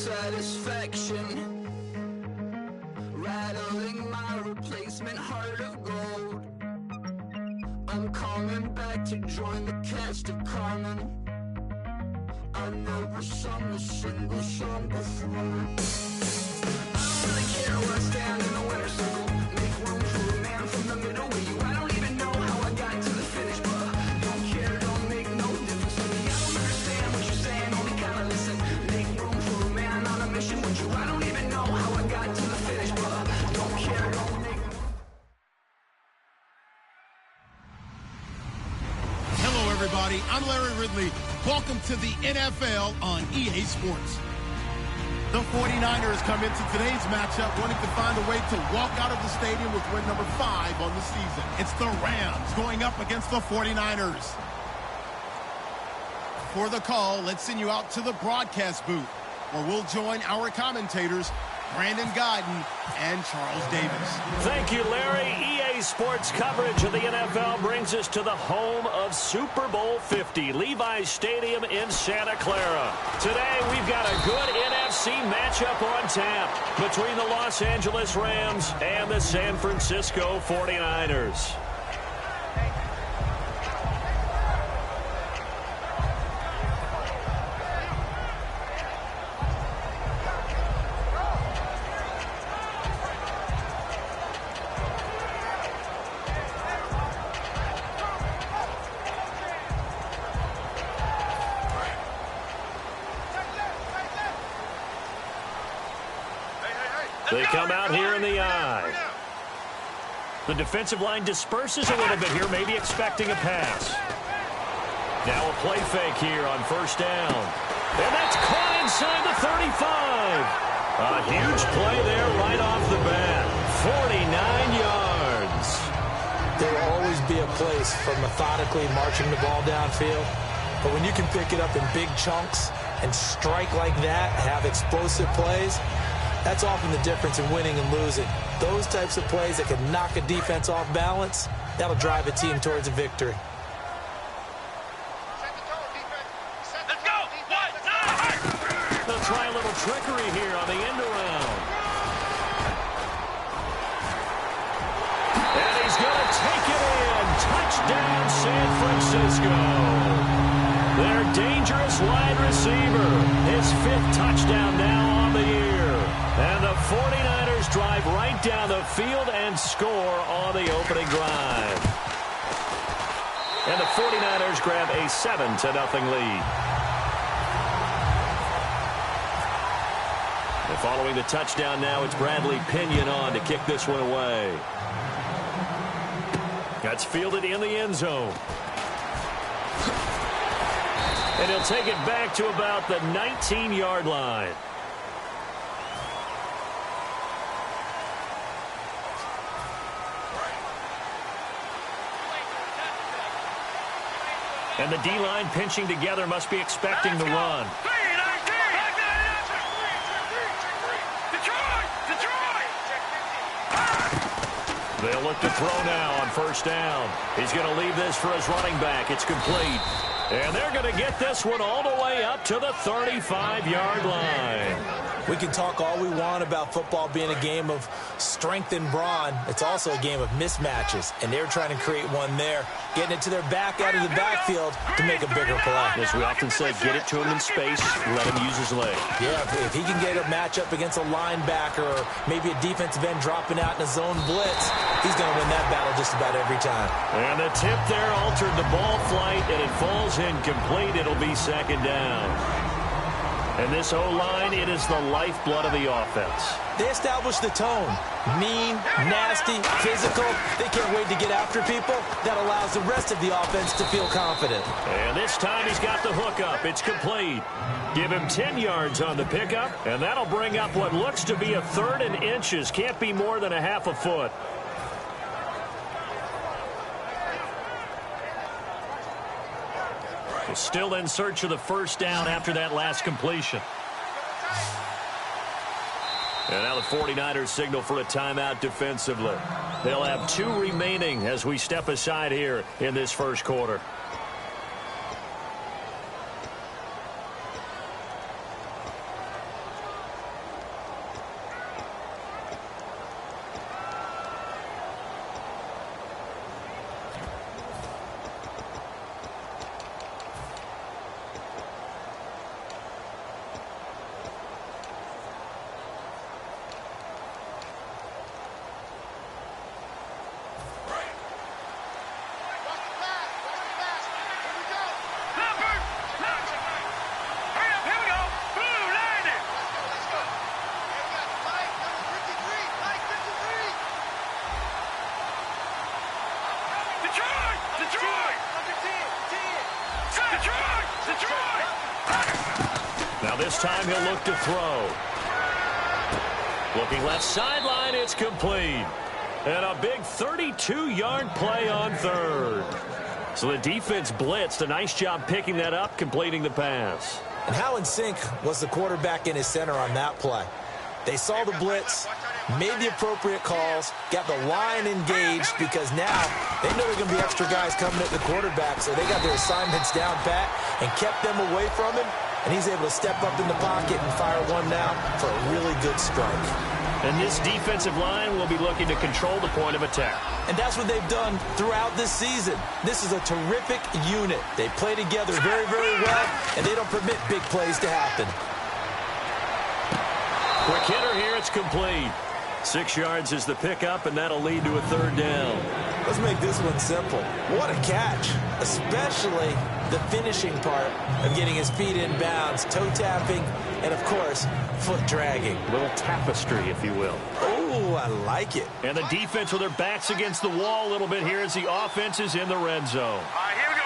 satisfaction, rattling my replacement heart of gold. I'm coming back to join the cast of Carmen. I never sung a single song before. I don't really care where I stand in the winter circle. Make room for a man from the middle with you. I don't even know how I got to the finish, but don't care, don't make no difference to me. I don't understand what you're saying, only kinda listen. Make room for a man on a mission with you. I don't even know how I got to the finish, but don't care, don't make. Hello, everybody. I'm Larry Ridley. Welcome to the NFL on EA Sports. The 49ers come into today's matchup wanting to find a way to walk out of the stadium with win number 5 on the season. It's the Rams going up against the 49ers. For the call, let's send you out to the broadcast booth, where we'll join our commentators, Brandon Guyton and Charles Davis. Thank you, Larry. EA Sports coverage of the NFL brings us to the home of Super Bowl 50, Levi's Stadium in Santa Clara. Today, we've got a good NFC matchup on tap between the Los Angeles Rams and the San Francisco 49ers. They come out here in the eye. The defensive line disperses a little bit here, maybe expecting a pass. Now a play fake here on first down. And that's caught inside the 35. A huge play there right off the bat. 49 yards. There will always be a place for methodically marching the ball downfield. But when you can pick it up in big chunks and strike like that, have explosive plays, that's often the difference in winning and losing. Those types of plays that can knock a defense off balance, that'll drive a team towards a victory. Let's go! They'll try a little trickery here on the end around. And he's going to take it in. Touchdown, San Francisco. Their dangerous wide receiver. His 5th touchdown now on the year. And the 49ers drive right down the field and score on the opening drive. And the 49ers grab a 7-0 lead. And following the touchdown now, it's Bradley Pinion on to kick this one away. That's fielded in the end zone. And he'll take it back to about the 19-yard line. And the D-line pinching together, must be expecting the run. They'll look to throw now on first down. He's going to leave this for his running back. It's complete. And they're going to get this one all the way up to the 35-yard line. We can talk all we want about football being a game of strength and brawn. It's also a game of mismatches, and they're trying to create one there, getting it to their back out of the backfield to make a bigger play. As we often say, get it to him in space, let him use his leg. Yeah, if he can get a matchup against a linebacker or maybe a defensive end dropping out in a zone blitz, he's going to win that battle just about every time. And the tip there altered the ball flight, and it falls incomplete. It'll be second down. And this O-line, it is the lifeblood of the offense. They establish the tone. Mean, nasty, physical. They can't wait to get after people. That allows the rest of the offense to feel confident. And this time he's got the hookup. It's complete. Give him 10 yards on the pickup, and that'll bring up what looks to be a 3rd and inches. Can't be more than a half a foot. Still in search of the first down after that last completion. And now the 49ers signal for a timeout defensively. They'll have 2 remaining as we step aside here in this first quarter. Now this time he'll look to throw. Looking left sideline, it's complete. And a big 32-yard play on third. So the defense blitzed. A nice job picking that up, completing the pass. And how in sync was the quarterback in his center on that play? They saw the blitz, made the appropriate calls, got the line engaged because now they know there are going to be extra guys coming at the quarterback, so they got their assignments down pat and kept them away from him, and he's able to step up in the pocket and fire one now for a really good strike. And this defensive line will be looking to control the point of attack. And that's what they've done throughout this season. This is a terrific unit. They play together very, very well, and they don't permit big plays to happen. Quick hitter here, it's complete. 6 yards is the pickup, and that'll lead to a third down. Let's make this one simple. What a catch, especially the finishing part of getting his feet in bounds, toe tapping, and, of course, foot dragging. A little tapestry, if you will. Oh, I like it. And the defense with their backs against the wall a little bit here as the offense is in the red zone. All right, here we go.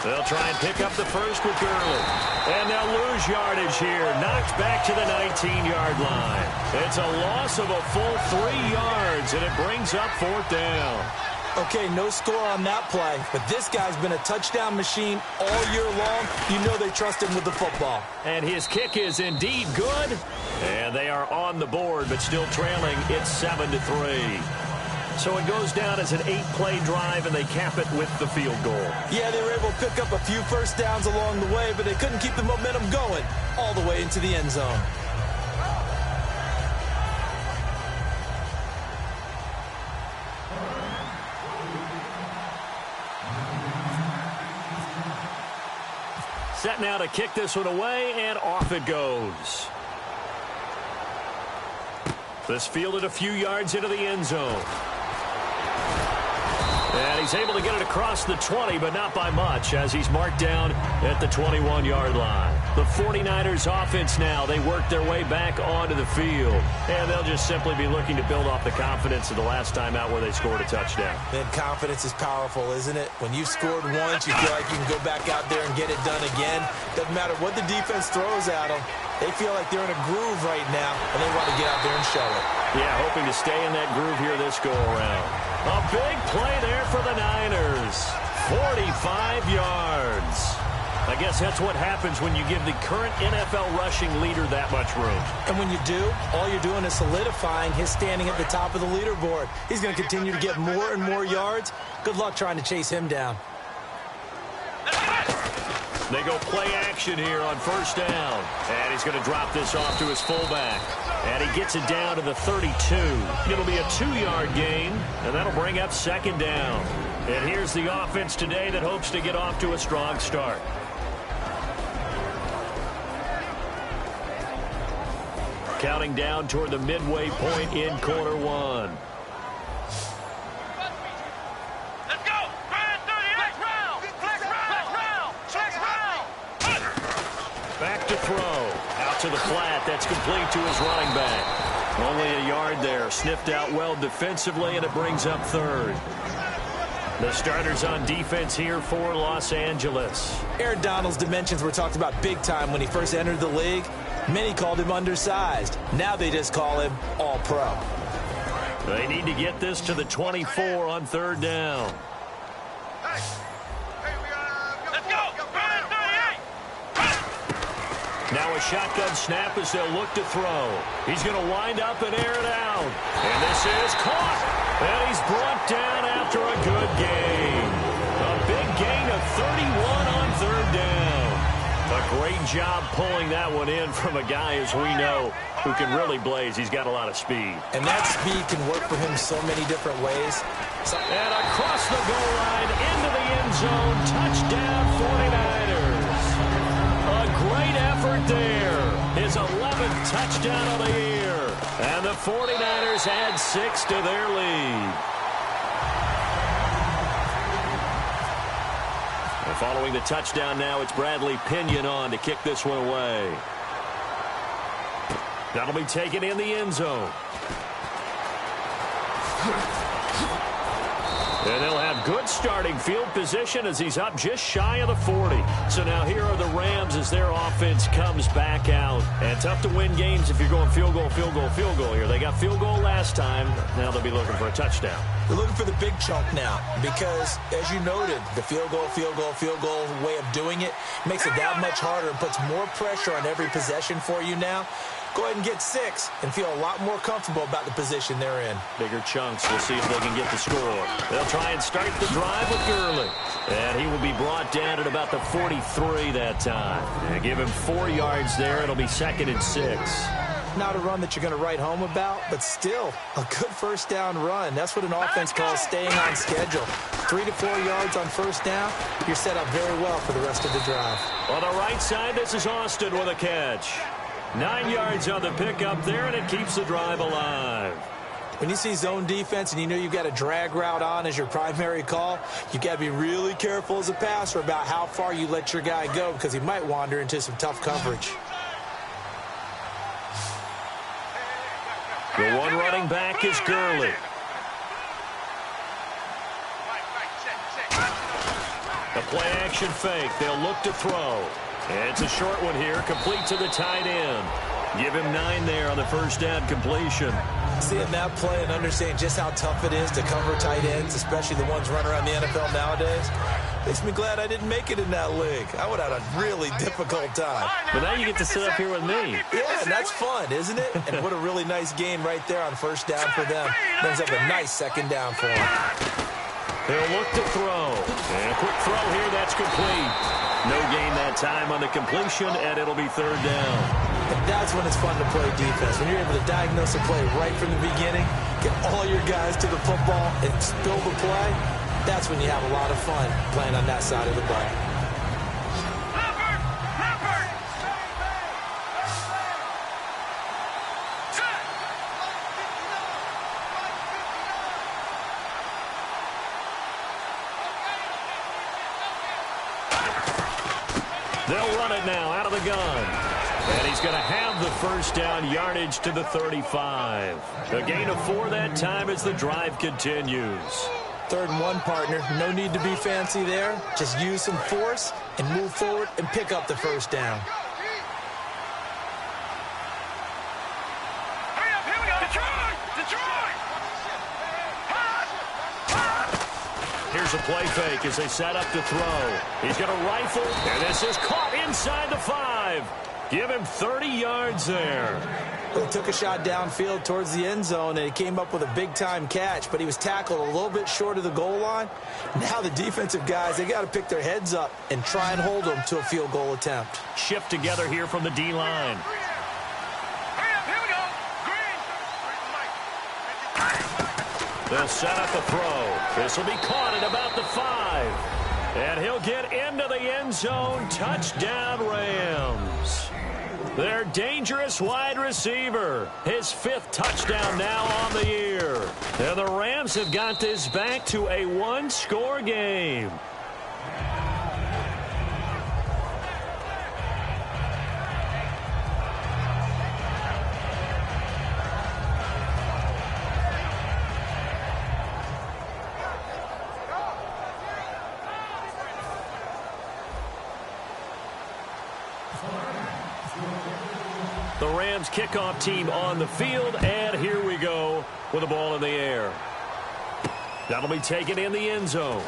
They'll try and pick up the first with Gurley. And they'll lose yardage here. Knocked back to the 19-yard line. It's a loss of a full 3 yards, and it brings up fourth down. Okay, no score on that play, but this guy's been a touchdown machine all year long. You know they trust him with the football. And his kick is indeed good. And they are on the board, but still trailing. It's 7-3. So it goes down as an 8-play drive, and they cap it with the field goal. Yeah, they were able to pick up a few first downs along the way, but they couldn't keep the momentum going all the way into the end zone. Set now to kick this one away, and off it goes. This fielded a few yards into the end zone. And he's able to get it across the 20, but not by much, as he's marked down at the 21-yard line. The 49ers offense now, they work their way back onto the field. And they'll just simply be looking to build off the confidence of the last time out where they scored a touchdown. Man, confidence is powerful, isn't it? When you've scored once, you feel like you can go back out there and get it done again. Doesn't matter what the defense throws at them. They feel like they're in a groove right now, and they want to get out there and show it. Yeah, hoping to stay in that groove here this go-around. A big play there for the Niners. 45 yards. I guess that's what happens when you give the current NFL rushing leader that much room. And when you do, all you're doing is solidifying his standing at the top of the leaderboard. He's going to continue to get more and more yards. Good luck trying to chase him down. They go play action here on first down. And he's going to drop this off to his fullback. And he gets it down to the 32. It'll be a 2-yard gain, and that'll bring up second down. And here's the offense today that hopes to get off to a strong start. Counting down toward the midway point in quarter one. Let's go. Flex round. Flex round. Flex round. Back to throw. Out to the flat. That's complete to his running back. Only a yard there. Sniffed out well defensively, and it brings up third. The starters on defense here for Los Angeles. Aaron Donald's dimensions were talked about big time when he first entered the league. Many called him undersized. Now they just call him all-pro. They need to get this to the 24 on third down. Let's go. Now a shotgun snap as they'll look to throw. He's going to wind up and air it out. And this is caught. And he's brought down after a good gain. A big gain of 31 on third down. A great job pulling that one in from a guy, as we know, who can really blaze. He's got a lot of speed. And that speed can work for him so many different ways. And across the goal line, into the end zone, touchdown 49ers. A great effort there. His 11th touchdown of the year. And the 49ers add 6 to their lead. And following the touchdown now, it's Bradley Pinion on to kick this one away. That'll be taken in the end zone. And they'll have good starting field position as he's up just shy of the 40. So now here are the Rams as their offense comes back out. And tough to win games if you're going field goal, field goal, field goal here. They got field goal last time. Now they'll be looking for a touchdown. They're looking for the big chunk now because, as you noted, the field goal way of doing it makes it that much harder and puts more pressure on every possession for you now. Go ahead and get 6 and feel a lot more comfortable about the position they're in. Bigger chunks. We'll see if they can get the score. They'll try and start the drive with Gurley. And he will be brought down at about the 43 that time. And give him 4 yards there. It'll be 2nd and 6. Not a run that you're going to write home about, but still a good first down run. That's what an offense calls staying on schedule. 3 to 4 yards on first down, you're set up very well for the rest of the drive. On the right side, this is Austin with a catch. 9 yards on the pickup there, and it keeps the drive alive. When you see zone defense and you know you've got a drag route on as your primary call, you've got to be really careful as a passer about how far you let your guy go because he might wander into some tough coverage. The one running back is Gurley. The play-action fake. They'll look to throw. And it's a short one here, complete to the tight end. Give him 9 there on the first down completion. Seeing that play and understanding just how tough it is to cover tight ends, especially the ones running around the NFL nowadays, makes me glad I didn't make it in that league. I would have had a really difficult time. But now you get to sit up here with me. Yeah, and that's fun, isn't it? And what a really nice game right there on first down for them. Brings up a nice second down for them. They'll look to throw. And a quick throw here, that's complete. No gain that time on the completion, and it'll be 3rd down. And that's when it's fun to play defense. When you're able to diagnose a play right from the beginning, get all your guys to the football, and spill the play, that's when you have a lot of fun playing on that side of the ball. They'll run it now out of the gun. And he's going to have the first down, yardage to the 35. A gain of 4 that time as the drive continues. 3rd and 1, partner. No need to be fancy there. Just use some force and move forward and pick up the first down. Hurry up, here we go. Detroit! Detroit! Here's a play fake as they set up to throw. He's going to rifle, and this is caught inside the 5. Give him 30 yards there. He took a shot downfield towards the end zone, and he came up with a big-time catch, but he was tackled a little bit short of the goal line. Now the defensive guys, they got to pick their heads up and try and hold them to a field goal attempt. Shift together here from the D-line. Hurry up, here we go. Green. They'll set up a throw. This will be caught at about the 5. And he'll get into the end zone. Touchdown, Rams. Their dangerous wide receiver. His 5th touchdown now on the year. And the Rams have got this back to a 1-score game. The Rams kickoff team on the field, and here we go with the ball in the air. That'll be taken in the end zone.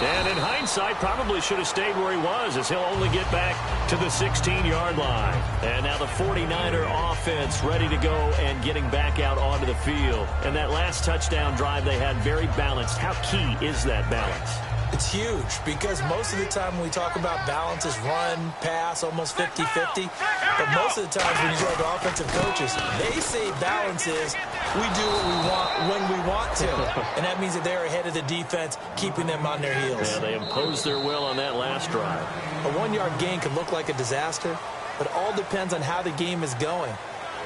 And in hindsight, probably should have stayed where he was, as he'll only get back to the 16-yard line. And now the 49er offense ready to go and getting back out onto the field. And that last touchdown drive they had very balanced. How key is that balance? It's huge because most of the time when we talk about balance is run, pass, almost 50-50. But most of the times when you talk to offensive coaches, they say balance is we do what we want when we want to. And that means that they're ahead of the defense, keeping them on their heels. Yeah, they imposed their will on that last drive. A 1-yard gain can look like a disaster, but it all depends on how the game is going.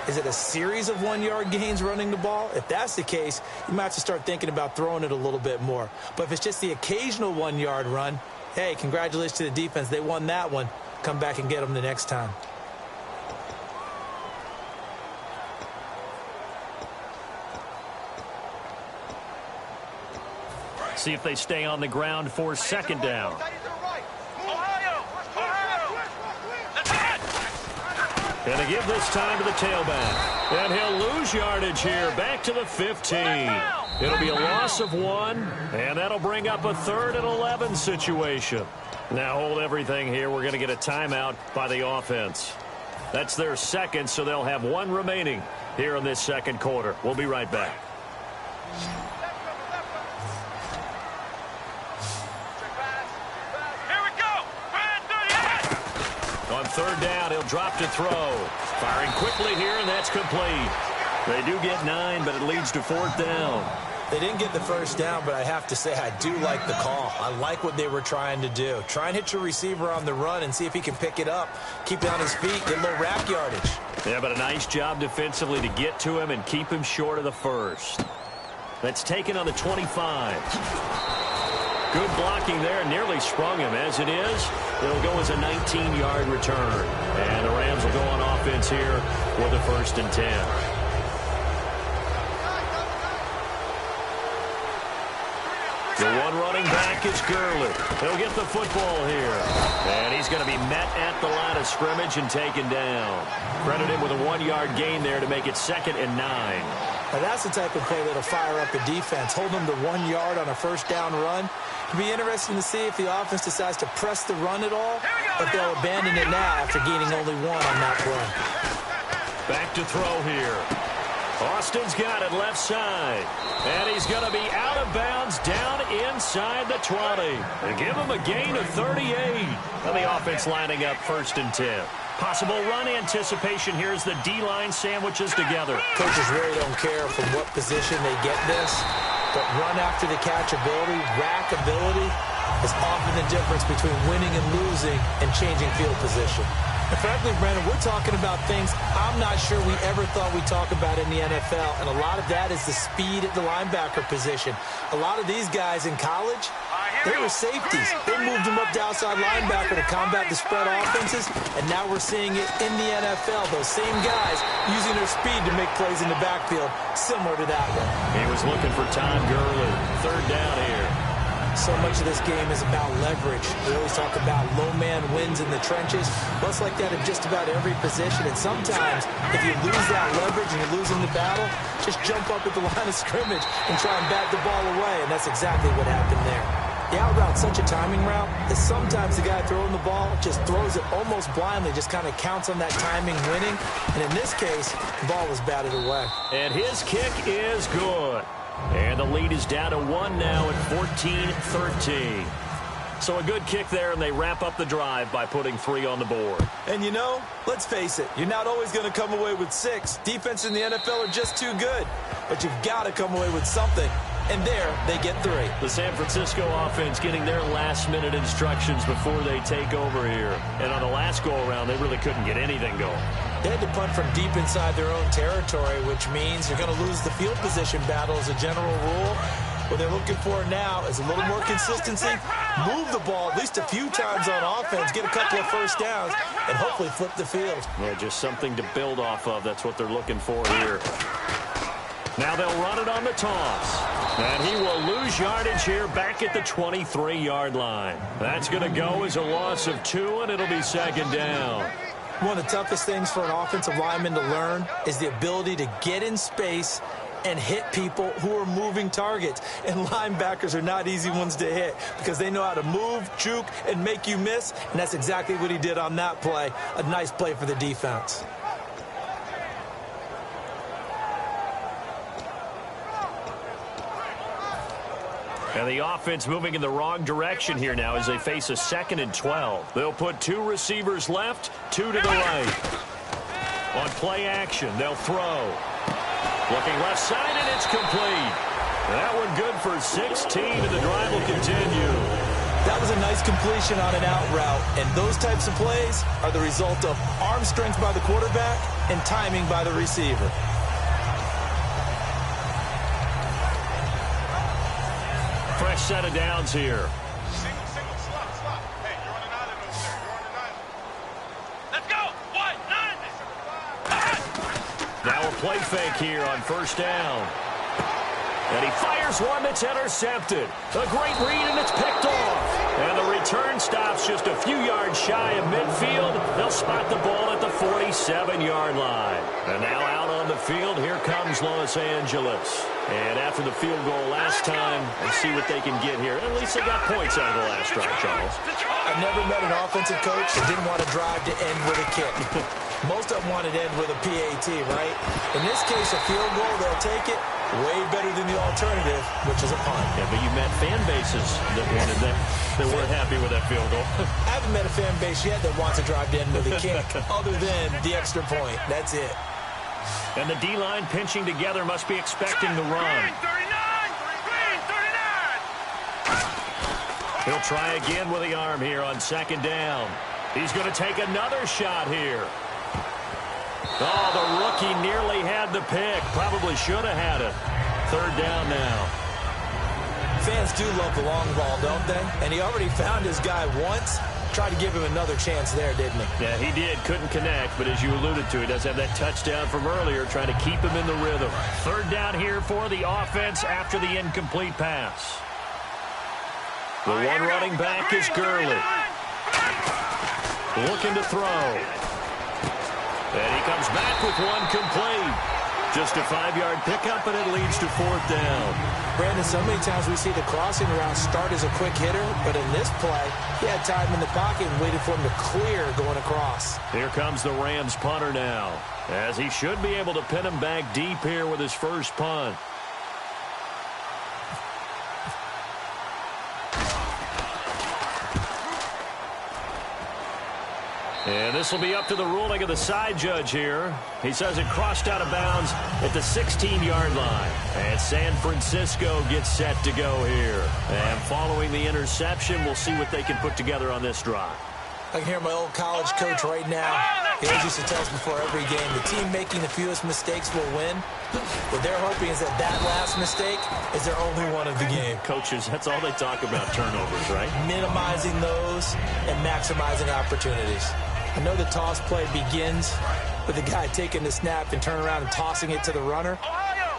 Is it a series of 1-yard gains running the ball? If that's the case, you might have to start thinking about throwing it a little bit more. But if it's just the occasional 1-yard run, hey, congratulations to the defense. They won that one. Come back and get them the next time. See if they stay on the ground for second down. And to give this time to the tailback. And he'll lose yardage here. Back to the 15. It'll be a loss of 1. And that'll bring up a 3rd and 11 situation. Now hold everything here. We're going to get a timeout by the offense. That's their second, so they'll have 1 remaining here in this second quarter. We'll be right back. On 3rd down, he'll drop to throw. Firing quickly here, and that's complete. They do get 9, but it leads to 4th down. They didn't get the first down, but I have to say I do like the call. I like what they were trying to do. Try and hit your receiver on the run and see if he can pick it up. Keep it on his feet, get a little rack yardage. Yeah, but a nice job defensively to get to him and keep him short of the first. That's taken on the 25. Good blocking there, nearly sprung him. As it is, it'll go as a 19-yard return. And the Rams will go on offense here with a 1st and 10. The one running back is Gurley. He'll get the football here. And he's going to be met at the line of scrimmage and taken down. Credit him with a 1-yard gain there to make it 2nd and 9. Now that's the type of play that'll fire up the defense. Hold them to 1 yard on a 1st down run. It'll be interesting to see if the offense decides to press the run at all, but they'll abandon it now after gaining only 1 on that play. Back to throw here. Austin's got it left side. And he's going to be out of bounds down inside the 20. And give him a gain of 38. And the offense lining up 1st and 10. Possible run anticipation here as the D-line sandwiches together. Coaches really don't care from what position they get this, but run after the catch ability, rack ability, is often the difference between winning and losing and changing field position. And frankly, Brandon, we're talking about things I'm not sure we ever thought we'd talk about in the NFL, and a lot of that is the speed at the linebacker position. A lot of these guys in college, they were safeties. They moved them up to outside linebacker to combat the spread offenses, and now we're seeing it in the NFL. Those same guys using their speed to make plays in the backfield, similar to that one. He was looking for Todd Gurley. 3rd down here. So much of this game is about leverage. We always talk about low man wins in the trenches. Well, it's like that in just about every position. And sometimes, if you lose that leverage and you're losing the battle, just jump up at the line of scrimmage and try and bat the ball away. And that's exactly what happened there. The out route's such a timing route that sometimes the guy throwing the ball just throws it almost blindly, just kind of counts on that timing winning. And in this case, the ball was batted away. And his kick is good. And the lead is down to 1 now at 14-13. So a good kick there, and they wrap up the drive by putting 3 on the board. And you know, let's face it, you're not always going to come away with 6. Defense in the NFL are just too good. But you've got to come away with something. And there, they get 3. The San Francisco offense getting their last-minute instructions before they take over here. And on the last go-around, they really couldn't get anything going. They had to punt from deep inside their own territory, which means you're going to lose the field position battle as a general rule. What they're looking for now is a little more consistency, move the ball at least a few times on offense, get a couple of 1st downs, and hopefully flip the field. Yeah, just something to build off of. That's what they're looking for here. Now they'll run it on the toss. And he will lose yardage here back at the 23-yard line. That's going to go as a loss of 2, and it'll be 2nd down. One of the toughest things for an offensive lineman to learn is the ability to get in space and hit people who are moving targets. And linebackers are not easy ones to hit because they know how to move, juke, and make you miss. And that's exactly what he did on that play. A nice play for the defense. And the offense moving in the wrong direction here now as they face a 2nd and 12. They'll put 2 receivers left, 2 to the right. On play action, they'll throw. Looking left side, and it's complete. That one good for 16, and the drive will continue. That was a nice completion on an out route, and those types of plays are the result of arm strength by the quarterback and timing by the receiver. Fresh set of downs here. Single, slot. Hey, you're on an island over there. You're on an island. Let's go. 1, 9. Now a play fake here on 1st down. And he fires one that's intercepted. A great read, and it's picked off. And the return stops just a few yards shy of midfield. They'll spot the ball at the 47-yard line. And now out on the field, here comes Los Angeles. And after the field goal last time, let's see what they can get here. At least they got points out of the last drive, Charles. I've never met an offensive coach that didn't want to drive to end with a kick. Most of them want to end with a PAT, right? In this case, a field goal, they'll take it. Way better than the alternative, which is a punt. Yeah, but you met fan bases that wanted that. They weren't happy with that field goal. I haven't met a fan base yet that wants to drive to end with a kick, other than the extra point. That's it. And the D-line pinching together must be expecting the run. He'll try again with the arm here on second down. He's going to take another shot here. Oh, the rookie nearly had the pick. Probably should have had it. Third down now. Fans do love the long ball, don't they? And he already found his guy once. Tried to give him another chance there, didn't he? Yeah, he did. Couldn't connect, but as you alluded to, he does have that touchdown from earlier, trying to keep him in the rhythm. Third down here for the offense after the incomplete pass. The one running back is Gurley. Looking to throw. And he comes back with one complete. Just a 5-yard pickup, and it leads to fourth down. Brandon, so many times we see the crossing route start as a quick hitter, but in this play, he had time in the pocket and waited for him to clear going across. Here comes the Rams punter now, as he should be able to pin him back deep here with his first punt. And this will be up to the ruling of the side judge here. He says it crossed out of bounds at the 16-yard line. And San Francisco gets set to go here. And following the interception, we'll see what they can put together on this drive. I can hear my old college coach right now. He always used to tell us before every game, the team making the fewest mistakes will win. What they're hoping is that last mistake is their only one of the game. Coaches, that's all they talk about, turnovers, right? Minimizing those and maximizing opportunities. I know the toss play begins with the guy taking the snap and turn around and tossing it to the runner.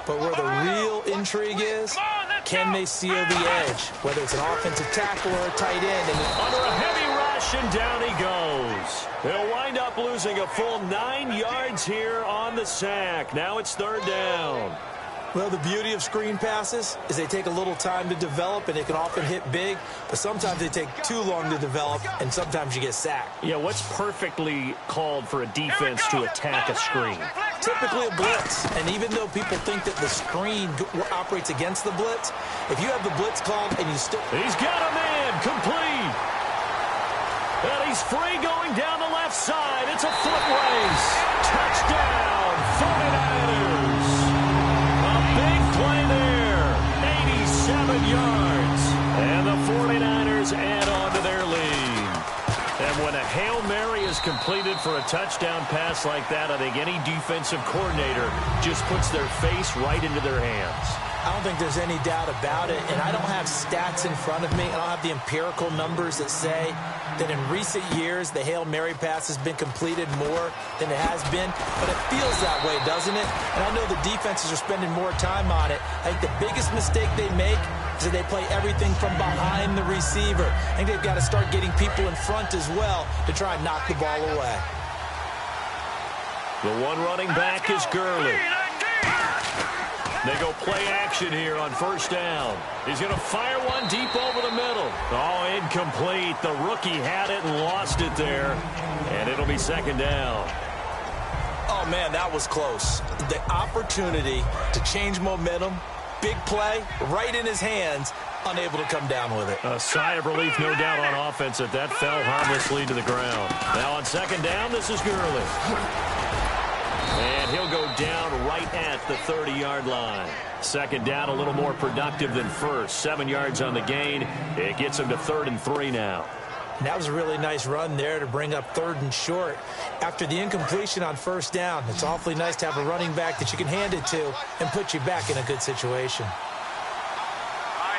But where the real intrigue is, can they seal the edge? Whether it's an offensive tackle or a tight end. And under a heavy rush, and down he goes. He'll wind up losing a full 9 yards here on the sack. Now it's third down. Well, the beauty of screen passes is they take a little time to develop, and they can often hit big, but sometimes they take too long to develop, and sometimes you get sacked. Yeah, what's perfectly called for a defense to attack a screen? Typically a blitz, and even though people think that the screen operates against the blitz, if you have the blitz called and you still... He's got a man, complete. And he's free going down the left side. It's a foot race. Touchdown, 49ers. A big play there, 87 yards. And the 49ers add on to their lead. And when a Hail Mary is completed for a touchdown pass like that, I think any defensive coordinator just puts their face right into their hands. I don't think there's any doubt about it, and I don't have stats in front of me. I don't have the empirical numbers that say that in recent years the Hail Mary pass has been completed more than it has been, but it feels that way, doesn't it? And I know the defenses are spending more time on it. I think the biggest mistake they make is that they play everything from behind the receiver. I think they've got to start getting people in front as well to try and knock the ball away. The one running back is Gurley. They go play action here on first down. He's going to fire one deep over the middle. Oh, incomplete. The rookie had it and lost it there. And it'll be second down. Oh, man, that was close. The opportunity to change momentum, big play, right in his hands, unable to come down with it. A sigh of relief, no doubt, on offense that fell harmlessly to the ground. Now on second down, this is Gurley. And he'll go down right at the 30-yard line. Second down, a little more productive than first. 7 yards on the gain. It gets him to 3rd and 3 now. And that was a really nice run there to bring up 3rd and short. After the incompletion on first down, it's awfully nice to have a running back that you can hand it to and put you back in a good situation.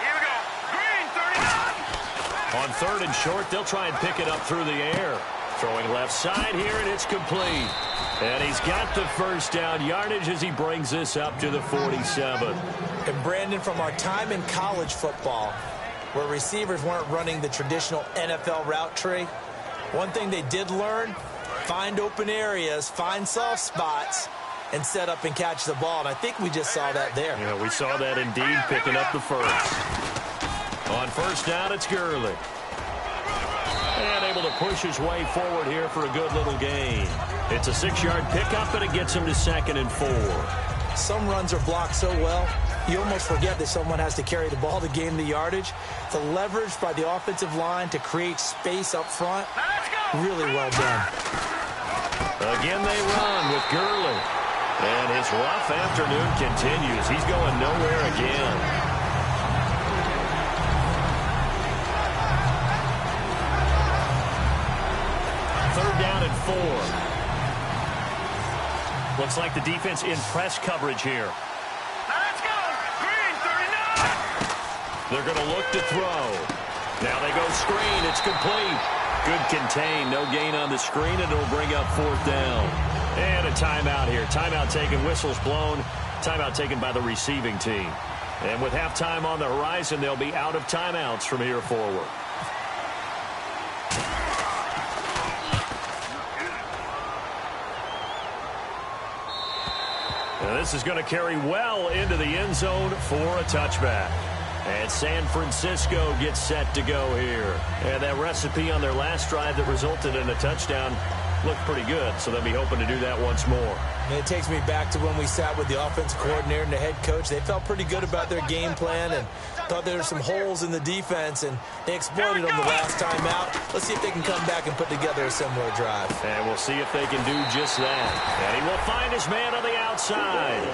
Here we go. Green, 39. On 3rd and short, they'll try and pick it up through the air. Throwing left side here, and it's complete. And he's got the first down yardage as he brings this up to the 47. And Brandon, from our time in college football, where receivers weren't running the traditional NFL route tree, one thing they did learn, find open areas, find soft spots, and set up and catch the ball. And I think we just saw that there. Yeah, we saw that indeed, picking up the first. On first down, it's Gurley. And able to push his way forward here for a good little gain. It's a 6-yard pickup, and it gets him to 2nd and 4. Some runs are blocked so well, you almost forget that someone has to carry the ball to gain the yardage. The leverage by the offensive line to create space up front, really well done. Again, they run with Gurley. And his rough afternoon continues. He's going nowhere again. Third down and 4. Looks like the defense in press coverage here. Let's go! Green, 39! They're going to look to throw. Now they go screen. It's complete. Good contain. No gain on the screen, and it'll bring up 4th down. And a timeout here. Timeout taken. Whistles blown. Timeout taken by the receiving team. And with halftime on the horizon, they'll be out of timeouts from here forward. And this is going to carry well into the end zone for a touchback. And San Francisco gets set to go here. And that recipe on their last drive that resulted in a touchdown looked pretty good, so they'll be hoping to do that once more. And it takes me back to when we sat with the offensive coordinator and the head coach. They felt pretty good about their game plan and thought there were some holes in the defense, and they exploited them the last time out. Let's see if they can come back and put together a similar drive. And we'll see if they can do just that. And he will find his man on the outside.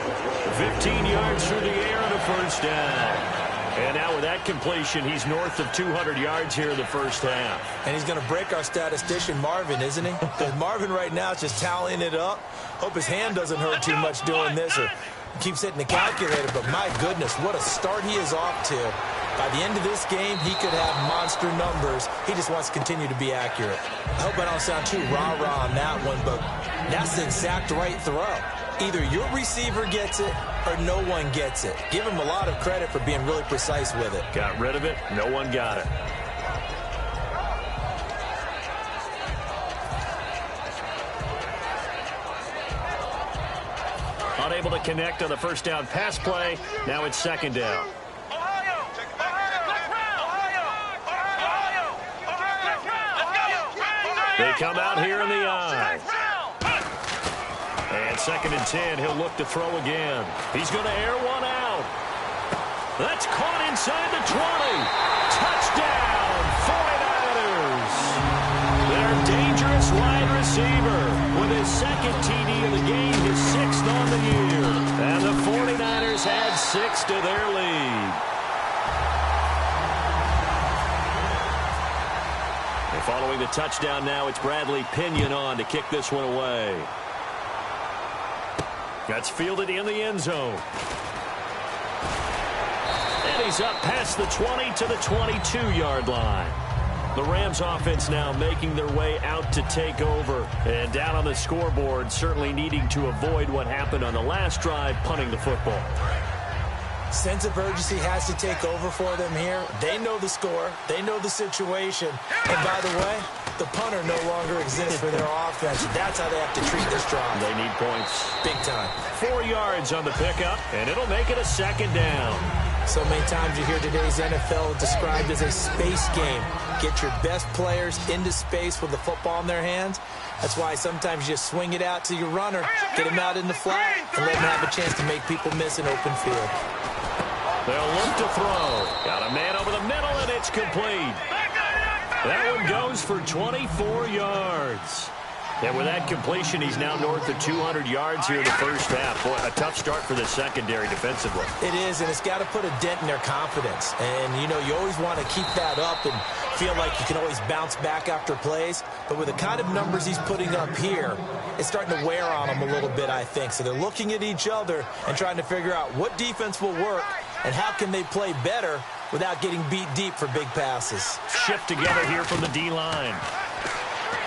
15 yards through the air and a first down. And now with that completion, he's north of 200 yards here in the first half. And he's going to break our statistician, Marvin, isn't he? Because Marvin right now is just tallying it up. Hope his hand doesn't hurt too much doing this or keeps hitting the calculator. But my goodness, what a start he is off to. By the end of this game, he could have monster numbers. He just wants to continue to be accurate. I hope I don't sound too rah-rah on that one, but that's the exact right throw. Either your receiver gets it or no one gets it. Give him a lot of credit for being really precise with it. Got rid of it. No one got it. Unable to connect on the first down pass play. Now it's 2nd down. They come out here in the eye. And 2nd and 10, he'll look to throw again. He's going to air one out. That's caught inside the 20. Touchdown, 49ers. Their dangerous wide receiver with his 2nd TD of the game, his 6th on the year. And the 49ers add 6 to their lead. And following the touchdown now, it's Bradley Pinion on to kick this one away. That's fielded in the end zone. And he's up past the 20 to the 22-yard line. The Rams offense now making their way out to take over. And down on the scoreboard, certainly needing to avoid what happened on the last drive, punting the football. Sense of urgency has to take over for them here. They know the score. They know the situation. And by the way, the punter no longer exists for their offense. That's how they have to treat this drive. They need points. Big time. 4 yards on the pickup, and it'll make it a 2nd down. So many times you hear today's NFL described as a space game. Get your best players into space with the football in their hands. That's why sometimes you just swing it out to your runner, get him out in the flat, and let him have a chance to make people miss an open field. They'll look to throw. Got a man over the middle, and it's complete. That one goes for 24 yards. And with that completion, he's now north of 200 yards here in the first half. Boy, a tough start for the secondary defensively. It is, and it's got to put a dent in their confidence. And, you know, you always want to keep that up and feel like you can always bounce back after plays. But with the kind of numbers he's putting up here, it's starting to wear on them a little bit, I think. So they're looking at each other and trying to figure out what defense will work and how can they play better without getting beat deep for big passes. Shift together here from the D-line.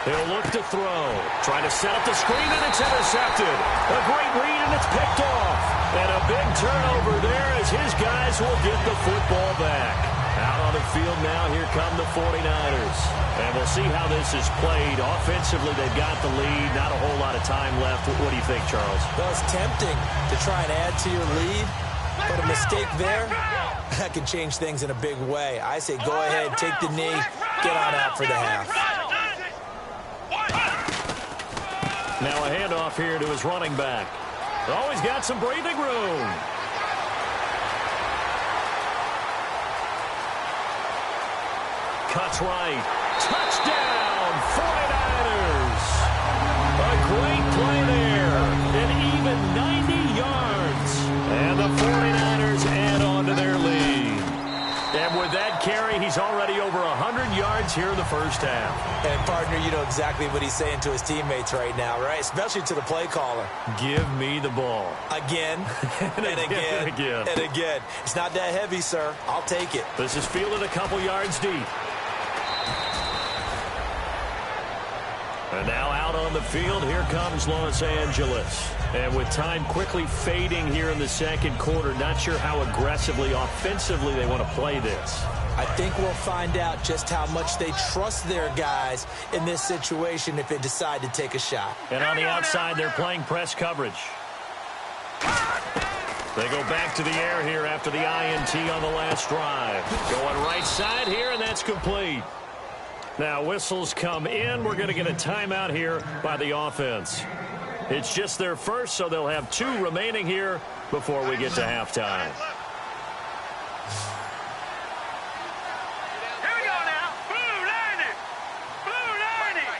He'll look to throw. Trying to set up the screen, and it's intercepted. A great read, and it's picked off. And a big turnover there as his guys will get the football back. Out on the field now, here come the 49ers. And we'll see how this is played. Offensively, they've got the lead. Not a whole lot of time left. What do you think, Charles? Well, it's tempting to try and add to your lead, but a mistake there, that can change things in a big way. I say go ahead, take the knee, get on out for the half. Now a handoff here to his running back. Oh, he's got some breathing room. Cuts right. Touchdown, 49ers. A great play there. An even 90 yards. And the 49ers add on to their lead. And with that carry, he's already over 100 yards here in the first half. And, partner, you know exactly what he's saying to his teammates right now, right? Especially to the play caller. Give me the ball. Again, and again, and again. It's not that heavy, sir. I'll take it. This is fielded a couple yards deep. And now out on the field, here comes Los Angeles. And with time quickly fading here in the second quarter, not sure how aggressively, offensively they want to play this. I think we'll find out just how much they trust their guys in this situation if they decide to take a shot. And on the outside, they're playing press coverage. They go back to the air here after the INT on the last drive. Going right side here, and that's complete. Now whistles come in. We're going to get a timeout here by the offense. It's just their first, so they'll have 2 remaining here before we get to halftime. Here we go now. Blue lining. Blue lining.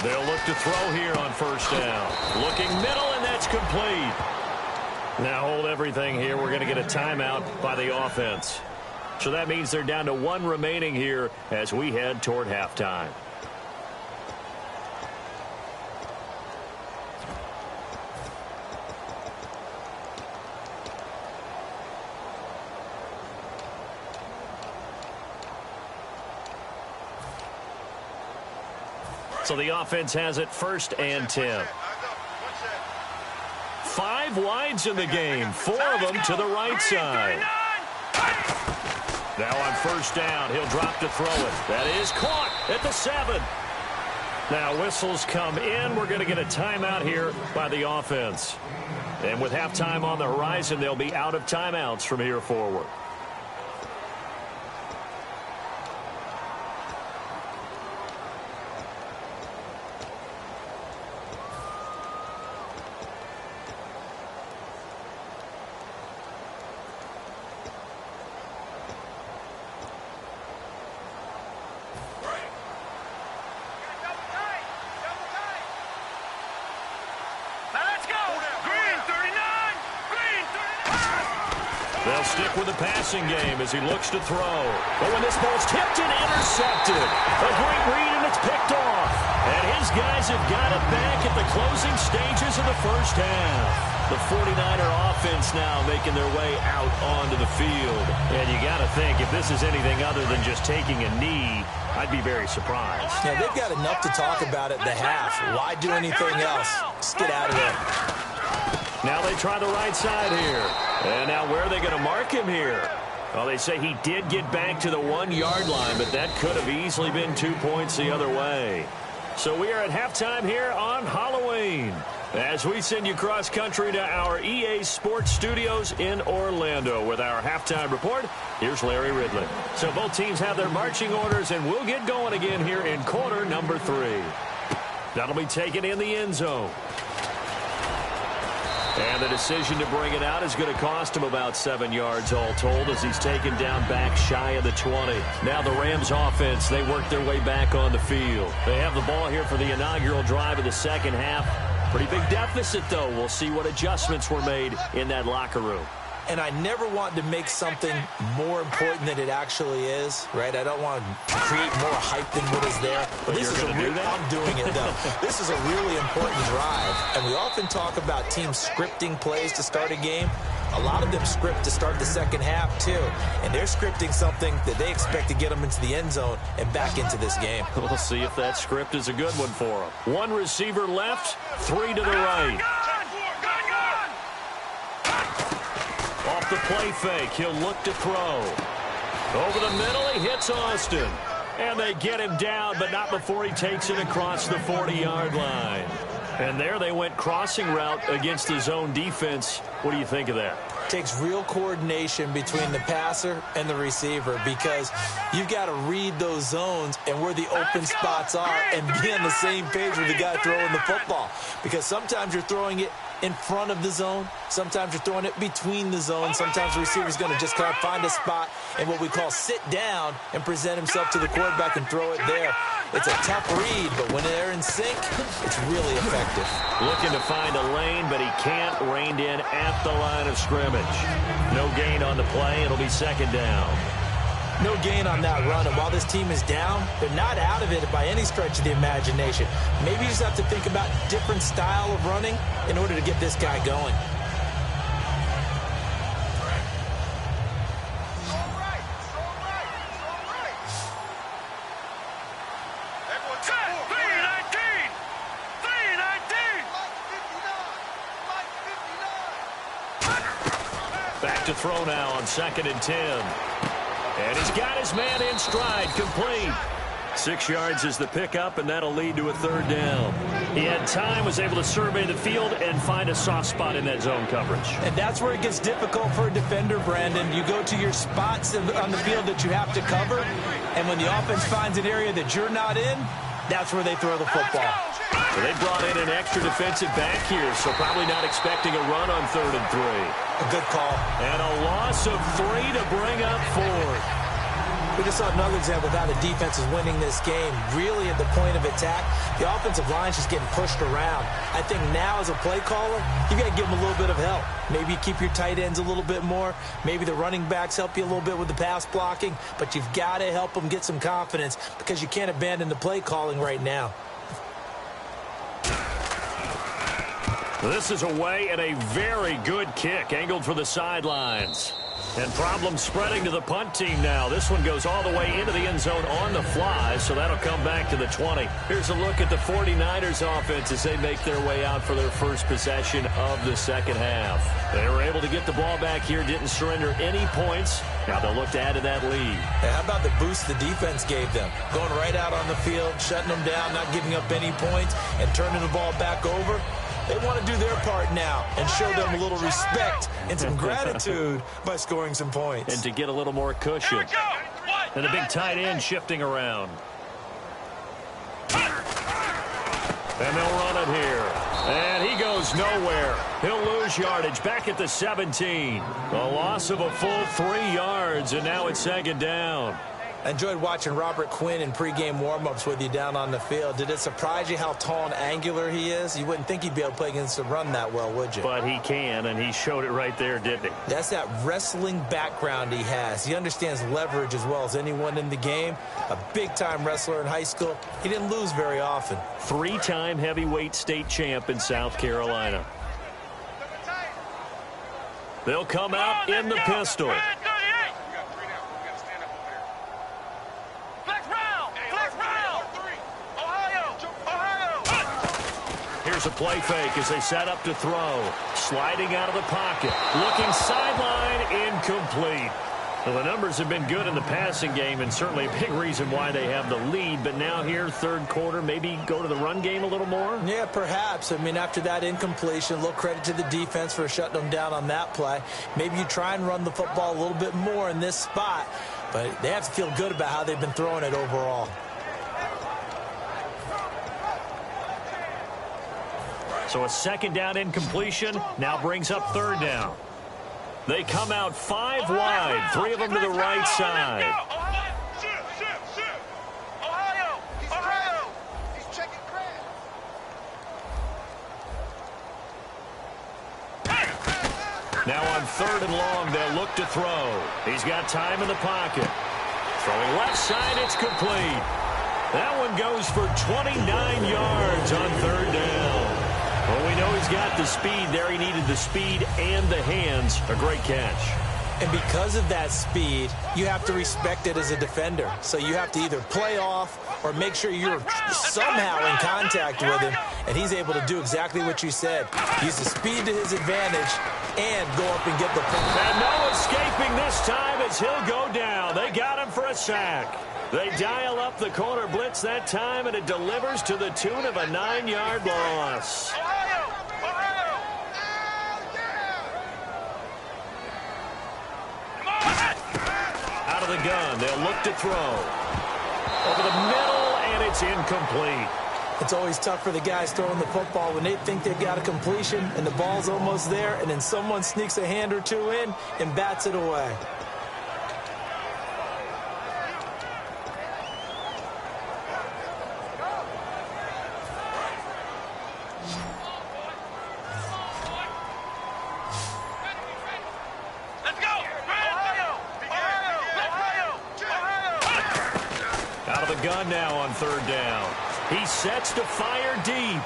They'll look to throw here on first down. Looking middle, and that's complete. Now hold everything here. We're going to get a timeout by the offense. So that means they're down to 1 remaining here as we head toward halftime. So the offense has it 1st and 10. 5 wides in the game, 4 of them to the right side. Now on first down, he'll drop to throw it. That is caught at the 7. Now whistles come in. We're going to get a timeout here by the offense. And with halftime on the horizon, they'll be out of timeouts from here forward. They'll stick with the passing game as he looks to throw. But when this ball's tipped and intercepted, a great read, and it's picked off. And his guys have got it back at the closing stages of the first half. The 49er offense now making their way out onto the field. And you got to think, if this is anything other than just taking a knee, I'd be very surprised. Yeah, they've got enough to talk about at the half. Why do anything else? Just get out of there. Now they try the right side here. And now where are they going to mark him here? Well, they say he did get back to the 1-yard line, but that could have easily been 2 points the other way. So we are at halftime here on Halloween as we send you cross-country to our EA Sports Studios in Orlando with our halftime report. Here's Larry Ridley. So both teams have their marching orders, and we'll get going again here in quarter number 3. That'll be taken in the end zone. And the decision to bring it out is going to cost him about 7 yards all told as he's taken down back shy of the 20. Now the Rams offense, they work their way back on the field. They have the ball here for the inaugural drive of the second half. Pretty big deficit, though. We'll see what adjustments were made in that locker room. And I never want to make something more important than it actually is, right? I don't want to create more hype than what is there. But this is I'm doing it, though. This is a really important drive. And we often talk about teams scripting plays to start a game. A lot of them script to start the second half, too. And they're scripting something that they expect to get them into the end zone and back into this game. We'll see if that script is a good one for them. One receiver left, 3 to the right. Off the play fake, he'll look to throw. Over the middle, he hits Austin. And they get him down, but not before he takes it across the 40-yard line. And there they went crossing route against the zone defense. What do you think of that? Takes real coordination between the passer and the receiver, because you've got to read those zones and where the open spots are and be on the same page with the guy throwing the football. Because sometimes you're throwing it in front of the zone. Sometimes you're throwing it between the zones. Sometimes the receiver's going to just kind of find a spot and what we call sit down and present himself to the quarterback and throw it there. It's a tough read, but when they're in sync, it's really effective. Looking to find a lane, but he can't. Reined in at the line of scrimmage. No gain on the play. It'll be second down. No gain on that run, and while this team is down, they're not out of it by any stretch of the imagination. Maybe you just have to think about different style of running in order to get this guy going. Back to throw now on 2nd and 10. And he's got his man in stride, complete. 6 yards is the pickup, and that'll lead to a 3rd down. He had time, was able to survey the field and find a soft spot in that zone coverage. And that's where it gets difficult for a defender, Brandon. You go to your spots on the field that you have to cover, and when the offense finds an area that you're not in, that's where they throw the football. So they brought in an extra defensive back here, so probably not expecting a run on 3rd and 3. A good call. And a loss of 3 to bring up 4th. We just saw another example of how the defense is winning this game. Really at the point of attack, the offensive line's just getting pushed around. I think now as a play caller, you got to give them a little bit of help. Maybe you keep your tight ends a little bit more. Maybe the running backs help you a little bit with the pass blocking. But you've got to help them get some confidence, because you can't abandon the play calling right now. This is away and a very good kick, angled for the sidelines. And problems spreading to the punt team now. This one goes all the way into the end zone on the fly, so that'll come back to the 20. Here's a look at the 49ers offense as they make their way out for their first possession of the second half. They were able to get the ball back here, didn't surrender any points. Now they'll look to add to that lead. Hey, how about the boost the defense gave them? Going right out on the field, shutting them down, not giving up any points, and turning the ball back over. They want to do their part now and show them a little respect and some gratitude by scoring some points. And to get a little more cushion. And the big tight end shifting around. And they'll run it here. And he goes nowhere. He'll lose yardage back at the 17. A loss of a full 3 yards, and now it's second down. I enjoyed watching Robert Quinn in pregame warm-ups with you down on the field. Did it surprise you how tall and angular he is? You wouldn't think he'd be able to play against the run that well, would you? But he can, and he showed it right there, didn't he? That's that wrestling background he has. He understands leverage as well as anyone in the game. A big-time wrestler in high school. He didn't lose very often. 3-time heavyweight state champ in South Carolina. They'll come out in the pistol. Here's a play fake as they set up to throw. Sliding out of the pocket. Looking sideline, incomplete. Well, the numbers have been good in the passing game, and certainly a big reason why they have the lead. But now here, third quarter, maybe go to the run game a little more? Yeah, perhaps. I mean, after that incompletion, a little credit to the defense for shutting them down on that play. Maybe you try and run the football a little bit more in this spot. But they have to feel good about how they've been throwing it overall. So a second down incompletion now brings up third down. They come out 5 wide, 3 of them to the right side. Now on 3rd and long, they'll look to throw. He's got time in the pocket. Throwing left side, it's complete. That one goes for 29 yards on 3rd down. Well, we know he's got the speed there. He needed the speed and the hands. A great catch. And because of that speed, you have to respect it as a defender. So you have to either play off or make sure you're somehow in contact with him. And he's able to do exactly what you said. Use the speed to his advantage and go up and get the point. And no escaping this time as he'll go down. They got him for a sack. They dial up the corner blitz that time, and it delivers to the tune of a 9-yard loss. Out of the gun, they'll look to throw. Over the middle, and it's incomplete. It's always tough for the guys throwing the football when they think they've got a completion and the ball's almost there, and then someone sneaks a hand or two in and bats it away. Gun now on third down. He sets to fire deep.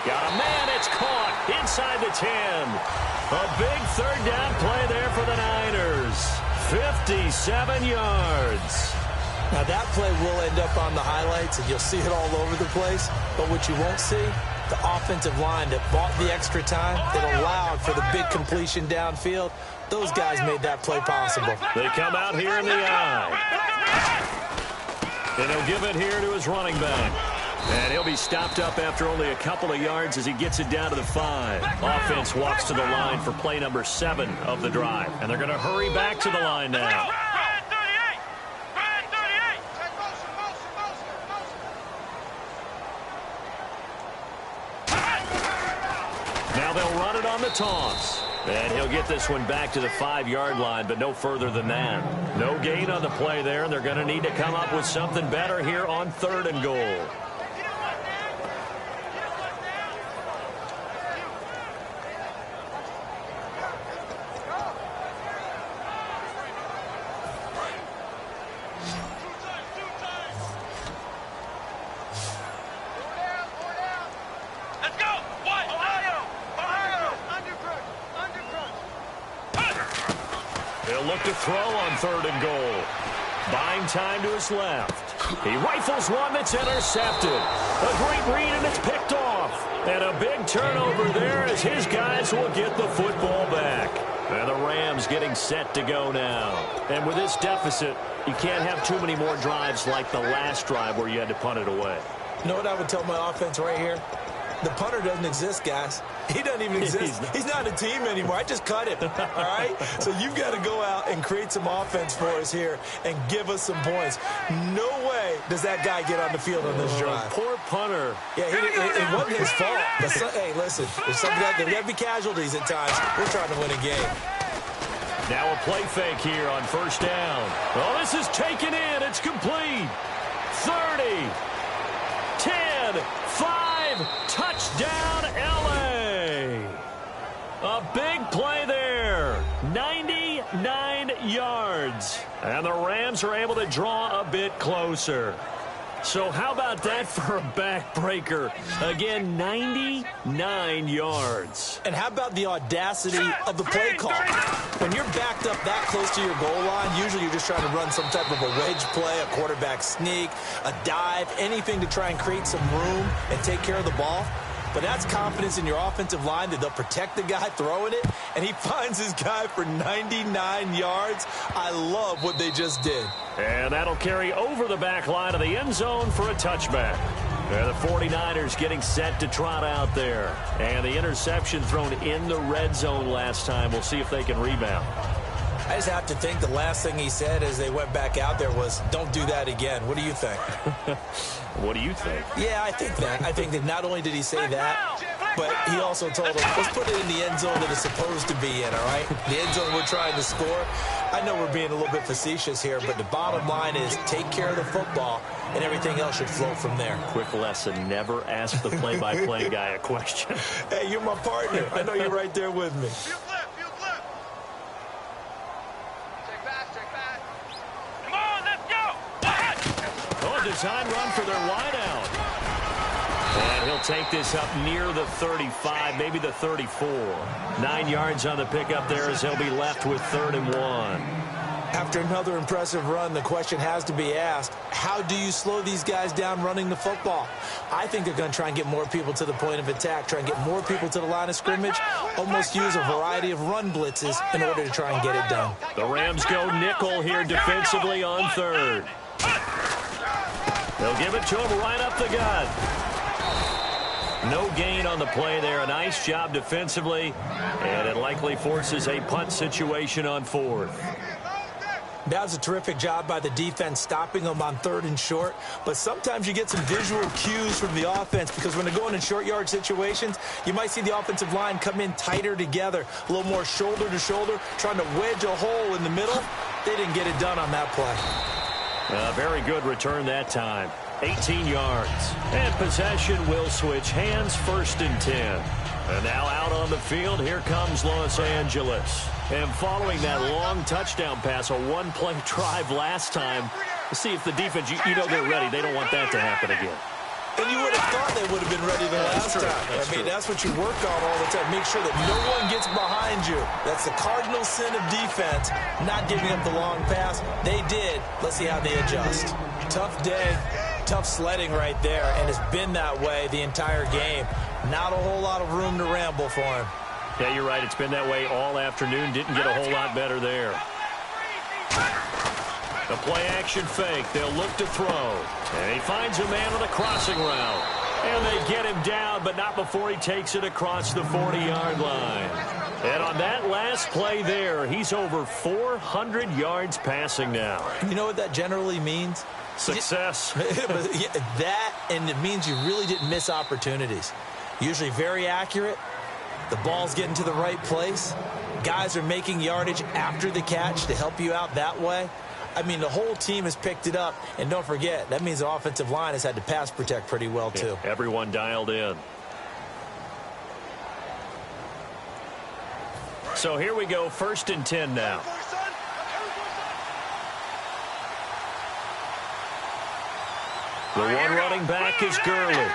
Got a man. It's caught inside the 10. A big third down play there for the Niners. 57 yards. Now that play will end up on the highlights, and you'll see it all over the place. But what you won't see, the offensive line that bought the extra time, that allowed for the big completion downfield, those guys made that play possible. They come out here in the eye. And he'll give it here to his running back. And he'll be stopped up after only a couple of yards as he gets it down to the 5. Offense walks to the line for play number 7 of the drive. And they're going to hurry back to the line now. Now they'll run it on the toss. And he'll get this one back to the 5-yard line, but no further than that. No gain on the play there, and they're going to need to come up with something better here on 3rd and goal. Look to throw on 3rd and goal. Buying time to his left. He rifles one that's intercepted. A great read, and it's picked off. And a big turnover there as his guys will get the football back. And the Rams getting set to go now. And with this deficit, you can't have too many more drives like the last drive where you had to punt it away. You know what I would tell my offense right here? The punter doesn't exist, guys. He doesn't even exist. He's not a team anymore. I just cut him, all right? So you've got to go out and create some offense for us here and give us some points. No way does that guy get on the field on this drive. Poor punter. Yeah, it wasn't his fault. But hey, listen, there's got to be casualties at times. We're trying to win a game. Now a play fake here on 1st down. Oh, this is taken in. It's complete. 30, 10, 5, touchdown, L.A. A big play there. 99 yards. And the Rams are able to draw a bit closer. So how about that for a backbreaker? Again, 99 yards. And how about the audacity of the play call? When you're backed up that close to your goal line, usually you're just trying to run some type of a wedge play, a quarterback sneak, a dive, anything to try and create some room and take care of the ball. But that's confidence in your offensive line that they'll protect the guy throwing it, and he finds his guy for 99 yards. I love what they just did. And that'll carry over the back line of the end zone for a touchback. The 49ers getting set to trot out there. And the interception thrown in the red zone last time. We'll see if they can rebound. I just have to think the last thing he said as they went back out there was, don't do that again. What do you think? What do you think? Yeah, I think that. I think that not only did he say that, but he also told them, let's put it in the end zone that it's supposed to be in, all right? The end zone we're trying to score. I know we're being a little bit facetious here, but the bottom line is take care of the football, and everything else should flow from there. Quick lesson, never ask the play-by-play guy a question. Hey, you're my partner. I know you're right there with me. Design run for their wideout. And he'll take this up near the 35, maybe the 34. 9 yards on the pickup there as he'll be left with 3rd and 1. After another impressive run, the question has to be asked, how do you slow these guys down running the football? I think they're going to try and get more people to the point of attack, try and get more people to the line of scrimmage, almost use a variety of run blitzes in order to try and get it done. The Rams go nickel here defensively on 3rd. They'll give it to him right up the gut. No gain on the play there. A nice job defensively, and it likely forces a punt situation on 4th. That was a terrific job by the defense stopping them on 3rd and short. But sometimes you get some visual cues from the offense because when they're going in short yard situations, you might see the offensive line come in tighter together, a little more shoulder to shoulder, trying to wedge a hole in the middle. They didn't get it done on that play. A very good return that time. 18 yards. And possession will switch hands, 1st and 10. And now out on the field, here comes Los Angeles. And following that long touchdown pass, a one-play drive last time, see if the defense, you know they're ready. They don't want that to happen again. And you would have thought they would have been ready the last time. That's what you work on all the time. Make sure that no one gets behind you. That's the cardinal sin of defense, not giving up the long pass. They did. Let's see how they adjust. Tough day, tough sledding right there, and it's been that way the entire game. Not a whole lot of room to ramble for him. Yeah, you're right. It's been that way all afternoon. Didn't get a whole lot better there. The play-action fake. They'll look to throw. And he finds a man on a crossing route. And they get him down, but not before he takes it across the 40-yard line. And on that last play there, he's over 400 yards passing now. You know what that generally means? Success. That, and it means you really didn't miss opportunities. Usually very accurate. The ball's getting to the right place. Guys are making yardage after the catch to help you out that way. I mean, the whole team has picked it up. And don't forget, that means the offensive line has had to pass protect pretty well, too. Yeah, everyone dialed in. So here we go, 1st and 10 now. The one running back is Gurley.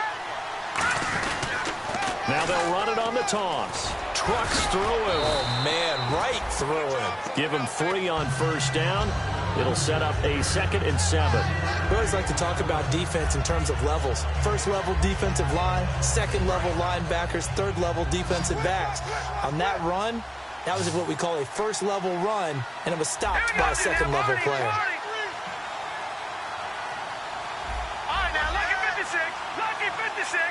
Now they'll run it on the toss. Trucks through him. Oh, man, right through him. Give him 3 on 1st down. It'll set up a 2nd and 7. We always like to talk about defense in terms of levels. 1st level defensive line, 2nd level linebackers, 3rd level defensive backs. On that run, that was what we call a 1st level run, and it was stopped by a 2nd level player. All right, now, lucky 56. Lucky 56.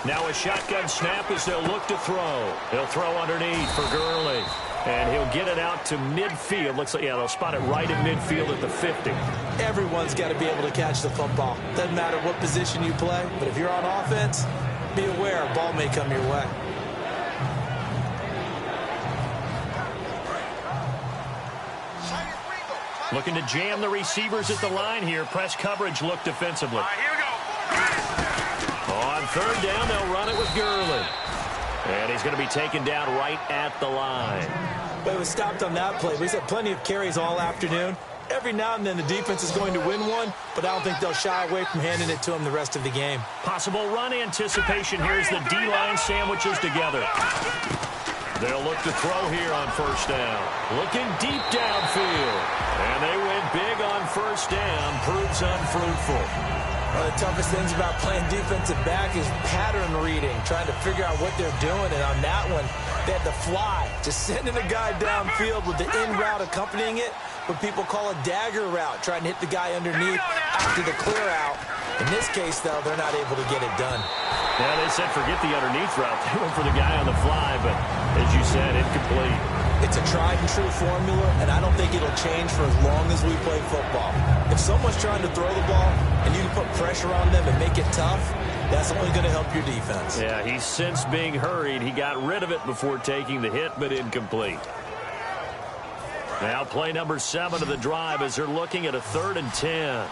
Now a shotgun snap as they'll look to throw. They'll throw underneath for Gurley. And he'll get it out to midfield. Looks like, yeah, they'll spot it right at midfield at the 50. Everyone's got to be able to catch the football. Doesn't matter what position you play, but if you're on offense, be aware a ball may come your way. Looking to jam the receivers at the line here. Press coverage look defensively. All right, here we go. On 3rd down, they'll run it with Gurley. And he's going to be taken down right at the line. But it was stopped on that play. We've had plenty of carries all afternoon. Every now and then the defense is going to win one, but I don't think they'll shy away from handing it to him the rest of the game. Possible run anticipation. Here's the D-line sandwiches together. They'll look to throw here on 1st down. Looking deep downfield. And they went big on 1st down. Proves unfruitful. One of the toughest things about playing defensive back is pattern reading, trying to figure out what they're doing. And on that one, they had to fly, just sending a guy downfield with the in route accompanying it, what people call a dagger route, trying to hit the guy underneath after the clear out. In this case, though, they're not able to get it done. Yeah, they said forget the underneath route. They went for the guy on the fly, but as you said, incomplete. It's a tried-and-true formula, and I don't think it'll change for as long as we play football. If someone's trying to throw the ball and you can put pressure on them and make it tough, that's only going to help your defense. Yeah, he's since being hurried. He got rid of it before taking the hit, but incomplete. Now play number 7 of the drive as they're looking at a 3rd and 10.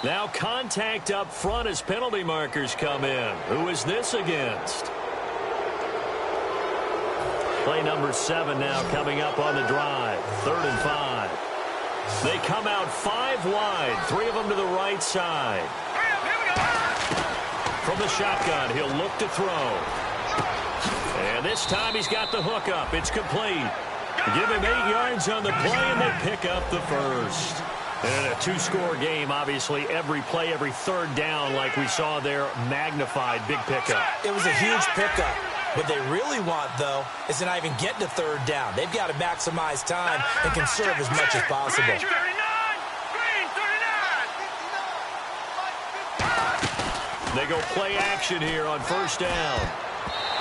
Now contact up front as penalty markers come in. Who is this against? Play number 7 now coming up on the drive. 3rd and 5. They come out 5 wide. 3 of them to the right side. From the shotgun, he'll look to throw. And this time he's got the hook up. It's complete. Give him 8 yards on the play, and they pick up the first. And in a 2-score game, obviously, every play, every 3rd down, like we saw there, magnified, big pickup. It was a huge pickup. What they really want, though, is to not even get to 3rd down. They've got to maximize time and conserve as much as possible. They go play action here on 1st down.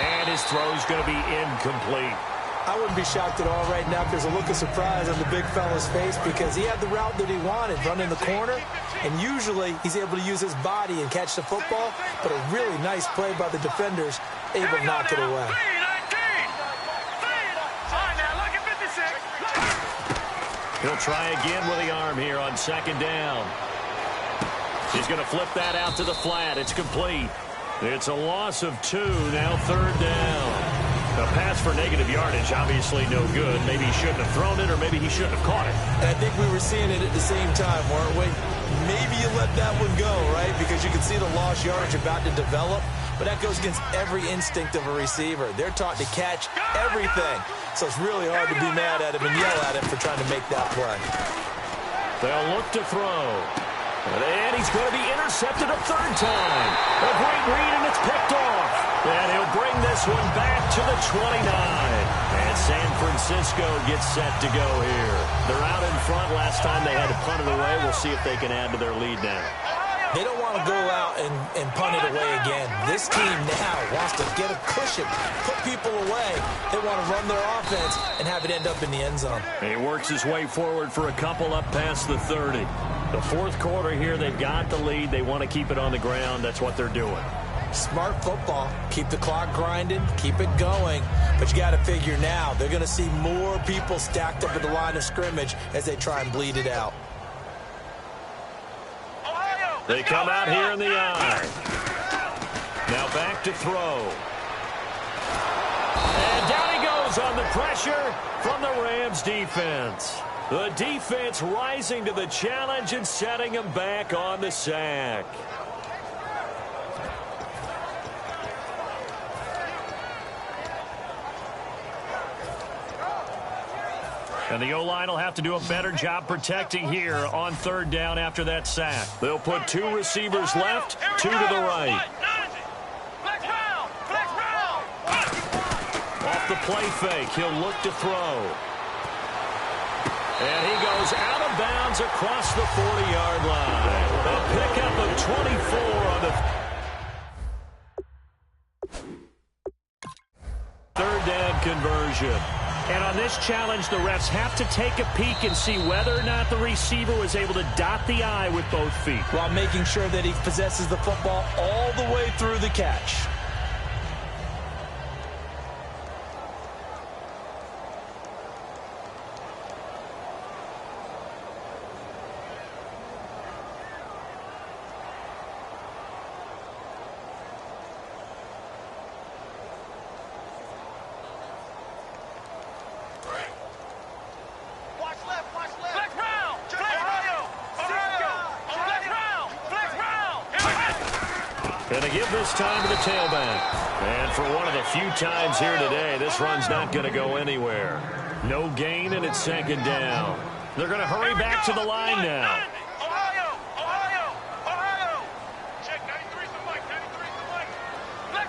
And his throw's going to be incomplete. I wouldn't be shocked at all right now if there's a look of surprise on the big fella's face because he had the route that he wanted, running the corner, and usually he's able to use his body and catch the football, but a really nice play by the defenders, able to knock it away. He'll try again with the arm here on 2nd down. He's going to flip that out to the flat. It's complete. It's a loss of 2, now 3rd down. A pass for negative yardage, obviously no good. Maybe he shouldn't have thrown it, or maybe he shouldn't have caught it. And I think we were seeing it at the same time, weren't we? Maybe you let that one go, right? Because you can see the lost yardage about to develop. But that goes against every instinct of a receiver. They're taught to catch everything. So it's really hard to be mad at him and yell at him for trying to make that play. They'll look to throw. And he's going to be intercepted a 3rd time. A great read, and it's picked off. And he'll bring this one back to the 29. And San Francisco gets set to go here. They're out in front. Last time they had to punt it away. We'll see if they can add to their lead now. They don't want to go out and punt it away again. This team now wants to get a cushion, put people away. They want to run their offense and have it end up in the end zone. And he works his way forward for a couple up past the 30. The 4th quarter here, they've got the lead. They want to keep it on the ground. That's what they're doing. Smart football. Keep the clock grinding. Keep it going. But you got to figure now they're going to see more people stacked up at the line of scrimmage as they try and bleed it out. They come out here in the eye. Now back to throw. And down he goes on the pressure from the Rams defense. The defense rising to the challenge and setting him back on the sack. And the O-line will have to do a better job protecting here on 3rd down after that sack. They'll put 2 receivers left, 2 to the right. Off the play fake, he'll look to throw. And he goes out of bounds across the 40-yard line. A pickup of 24 on the 3rd down conversion. And on this challenge, the refs have to take a peek and see whether or not the receiver was able to dot the I with both feet, while making sure that he possesses the football all the way through the catch. And they give this time to the tailback. And for one of the few times here today, this run's not going to go anywhere. No gain, and it's 2nd down. They're going to hurry back to the line now. Check 93's the mic, 93's the mic.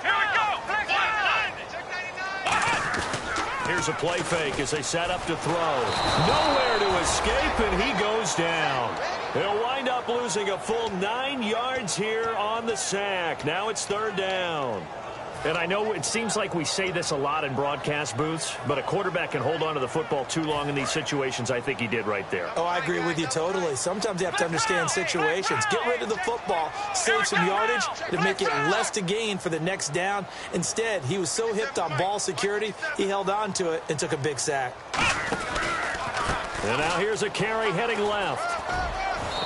Here we go. Check 99. Here's a play fake as they set up to throw. Nowhere to escape, and he goes down. He'll wind up losing a full 9 yards here on the sack. Now it's 3rd down. And I know it seems like we say this a lot in broadcast booths, but a quarterback can hold on to the football too long in these situations. I think he did right there. Oh, I agree with you totally. Sometimes you have to understand situations. Get rid of the football, save some yardage to make it less to gain for the next down. Instead, he was so hipped on ball security, he held on to it and took a big sack. And now here's a carry heading left.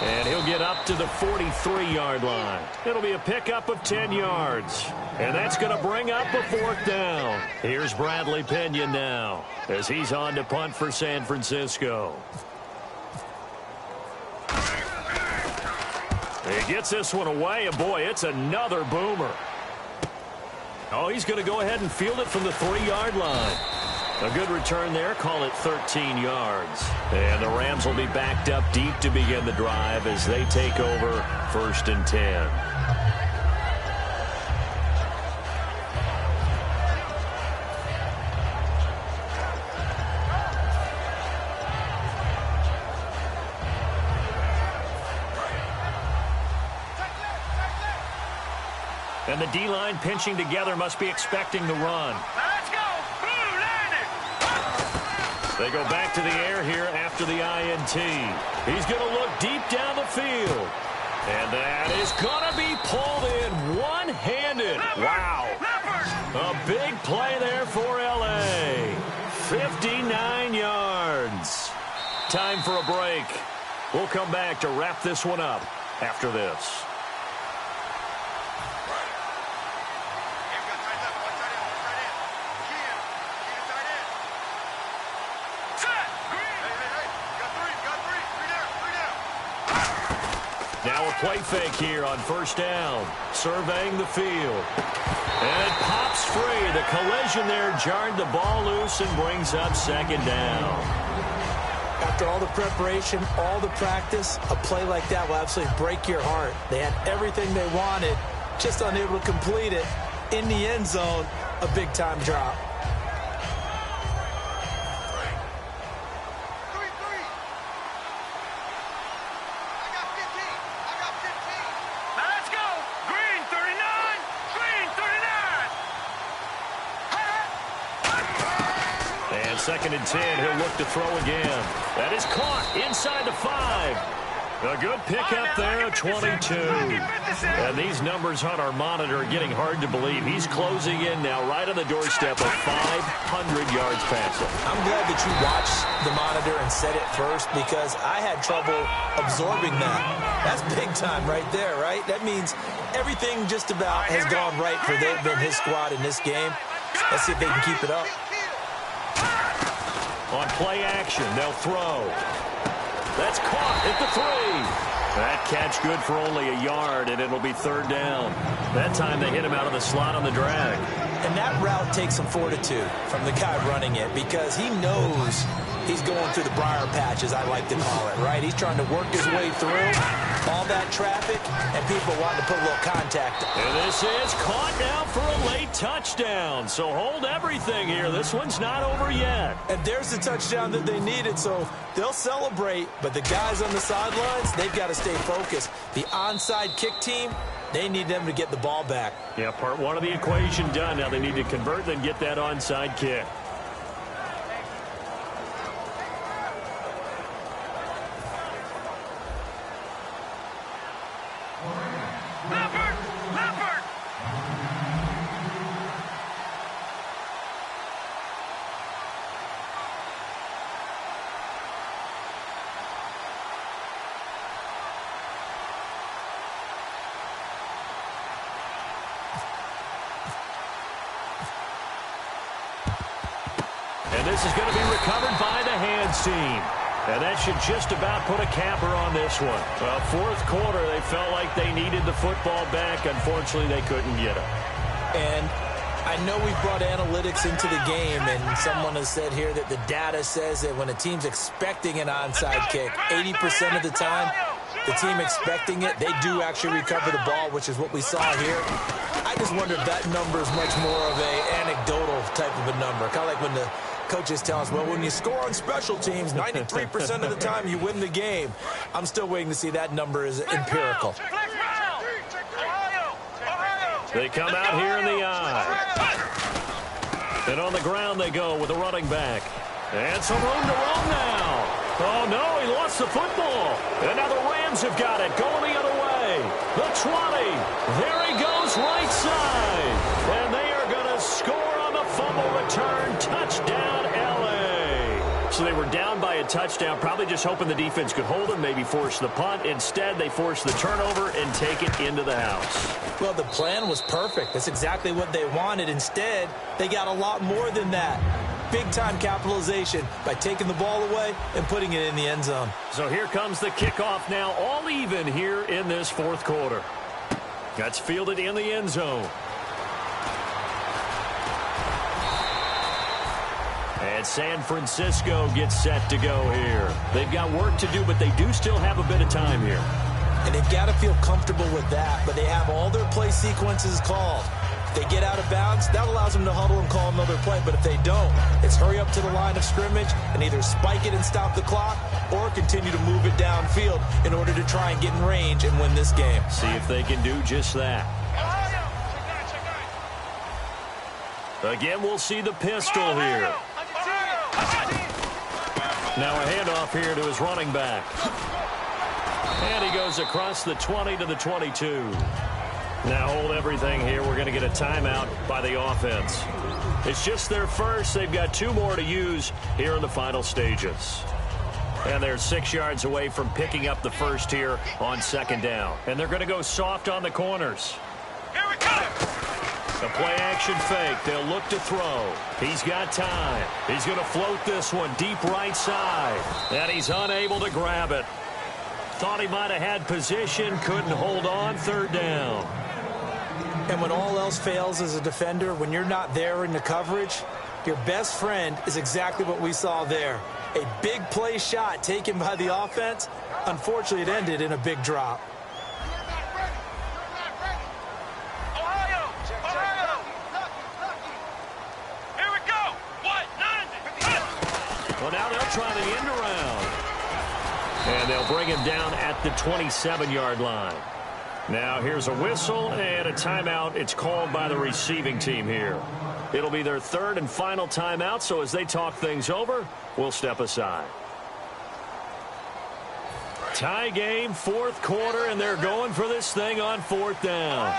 And he'll get up to the 43-yard line. It'll be a pickup of 10 yards. And that's going to bring up a 4th down. Here's Bradley Pinion now as he's on to punt for San Francisco. He gets this one away, and boy, it's another boomer. Oh, he's going to go ahead and field it from the 3-yard line. A good return there. Call it 13 yards. And the Rams will be backed up deep to begin the drive as they take over 1st and 10. And the D-line pinching together must be expecting the run. Let's go. Blue landed. They go back to the air here after the INT. He's going to look deep down the field. And that is going to be pulled in one-handed. Wow. A big play there for L.A. 59 yards. Time for a break. We'll come back to wrap this one up after this. Now a play fake here on 1st down. Surveying the field. And it pops free. The collision there jarred the ball loose and brings up 2nd down. After all the preparation, all the practice, a play like that will absolutely break your heart. They had everything they wanted, just unable to complete it. In the end zone, a big-time drop. Let's go. Green 39. Green 39. And 2nd and 10, he'll look to throw again. That is caught inside the 5. A good pickup there, 22. And these numbers on our monitor are getting hard to believe. He's closing in now right on the doorstep of 500 yards passing. I'm glad that you watched the monitor and said it first because I had trouble absorbing that. That's big time right there, right? That means everything just about has gone right for his squad in this game. Let's see if they can keep it up. On play action, they'll throw. That's caught at the 3. That catch good for only a yard, and it'll be 3rd down. That time they hit him out of the slot on the drag. And that route takes some fortitude from the guy running it because he knows he's going through the briar patch, as I like to call it, right? He's trying to work his way through all that traffic, and people want to put a little contact. And this is caught now for a late touchdown. So hold everything here. This one's not over yet. And there's the touchdown that they needed, so they'll celebrate. But the guys on the sidelines, they've got to stay focused. The onside kick team, they need them to get the ball back. Yeah, part 1 of the equation done. Now they need to convert and get that onside kick. And this is going to be recovered by the hands team. And that should just about put a capper on this one. Well, 4th quarter, they felt like they needed the football back. Unfortunately, they couldn't get it. And I know we brought analytics into the game, and someone has said here that the data says that when a team's expecting an onside kick, 80% of the time, the team expecting it, they do actually recover the ball, which is what we saw here. I just wonder if that number is much more of an anecdotal type of a number. Kind of like when the coaches tell us, well, when you score on special teams, 93% of the time you win the game. I'm still waiting to see that number is empirical. They come out here in the eye. And on the ground they go with the running back. And some room to run now. Oh, no, he lost the football. And now the Rams have got it, going the other way. The 20. There he goes, right side. And they are going to score on the fumble return. Touchdown, L.A. So they were down by a touchdown, probably just hoping the defense could hold them, maybe force the punt. Instead, they forced the turnover and take it into the house. Well, the plan was perfect. That's exactly what they wanted. Instead, they got a lot more than that. Big-time capitalization by taking the ball away and putting it in the end zone. So here comes the kickoff now, all even here in this fourth quarter. That's fielded in the end zone. And San Francisco gets set to go here. They've got work to do, but they do still have a bit of time here. And they've got to feel comfortable with that, but they have all their play sequences called. If they get out of bounds, that allows them to huddle and call another play, but if they don't, it's hurry up to the line of scrimmage and either spike it and stop the clock or continue to move it downfield in order to try and get in range and win this game. See if they can do just that. Again, we'll see the pistol here. Now a handoff here to his running back. And he goes across the 20 to the 22. Now hold everything here. We're going to get a timeout by the offense. It's just their first. They've got 2 more to use here in the final stages. And they're 6 yards away from picking up the first here on second down. And they're going to go soft on the corners. Here we go. The play action fake. They'll look to throw. He's got time. He's going to float this one deep right side. And he's unable to grab it. Thought he might have had position. Couldn't hold on. Third down. And when all else fails as a defender, when you're not there in the coverage, your best friend is exactly what we saw there. A big play shot taken by the offense. Unfortunately, it ended in a big drop. Well, now they'll try the end around. And they'll bring him down at the 27-yard line. Now here's a whistle and a timeout. It's called by the receiving team here. It'll be their third and final timeout, so as they talk things over, we'll step aside. Tie game, fourth quarter, and they're going for this thing on fourth down.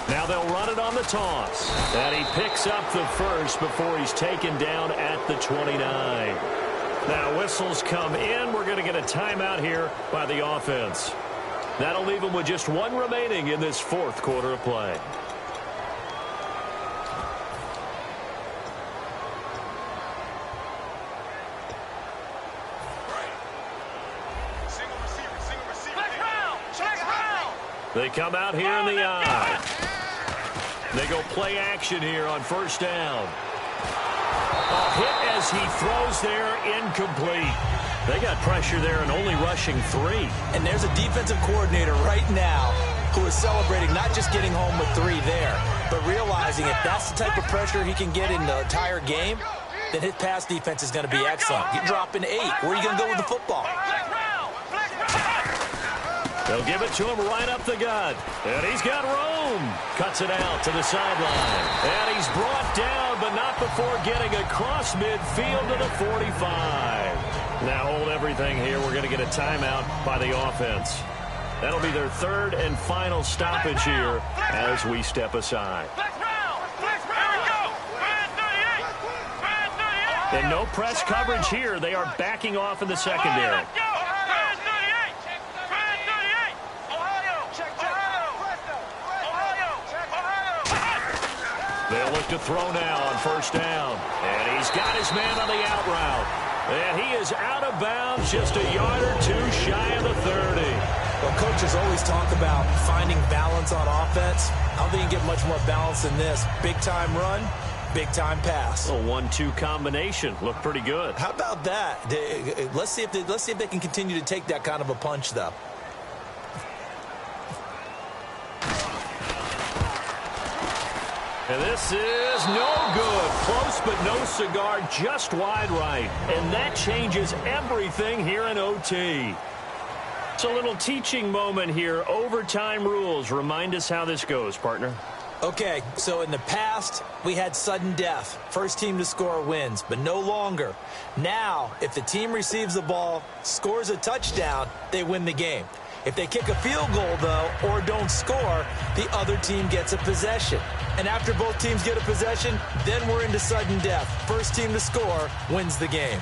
Now they'll run it on the toss. And he picks up the first before he's taken down at the 29. Now whistles come in. We're going to get a timeout here by the offense. That'll leave them with just 1 remaining in this fourth quarter of play. They come out here in the eye. They go play action here on first down. A hit as he throws there, incomplete. They got pressure there and only rushing 3. And there's a defensive coordinator right now who is celebrating not just getting home with 3 there, but realizing if that's the type of pressure he can get in the entire game, then his pass defense is going to be excellent. You're dropping 8. Where are you going to go with the football? They'll give it to him right up the gut. And he's got room. Cuts it out to the sideline. And he's brought down, but not before getting across midfield to the 45. Now hold everything here. We're going to get a timeout by the offense. That'll be their third and final stoppage here as we step aside. And no press coverage here. They are backing off in the secondary. They'll look to throw now on first down. And he's got his man on the out route. And he is out of bounds just a yard or 2 shy of the 30. Well, coaches always talk about finding balance on offense. I don't think you get much more balance than this. Big-time run, big-time pass. A 1-2 combination. Looked pretty good. How about that? Let's see if they can continue to take that kind of a punch, though. And this is no good. Close, but no cigar, just wide right. And that changes everything here in OT. It's a little teaching moment here. Overtime rules. Remind us how this goes, partner. Okay, so in the past, we had sudden death. First team to score wins, but no longer. Now, if the team receives the ball, scores a touchdown, they win the game. If they kick a field goal, though, or don't score, the other team gets a possession. And after both teams get a possession, then we're into sudden death. First team to score wins the game.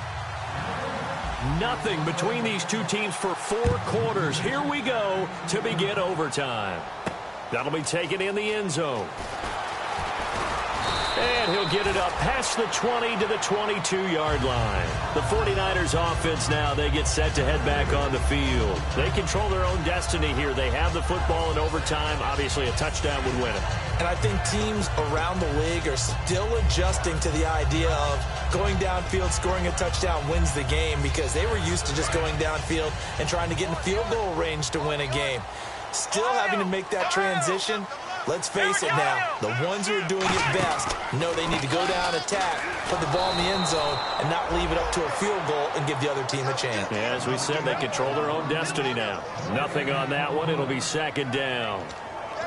Nothing between these two teams for 4 quarters. Here we go to begin overtime. That'll be taken in the end zone. And he'll get it up past the 20 to the 22-yard line. The 49ers offense now, they get set to head back on the field. They control their own destiny here. They have the football in overtime. Obviously, a touchdown would win it. And I think teams around the league are still adjusting to the idea of going downfield, scoring a touchdown wins the game, because they were used to just going downfield and trying to get in field goal range to win a game. Still having to make that transition. Let's face it now, the ones who are doing it best know they need to go down, attack, put the ball in the end zone, and not leave it up to a field goal and give the other team a chance. Yeah, as we said, they control their own destiny now. Nothing on that one. It'll be second down.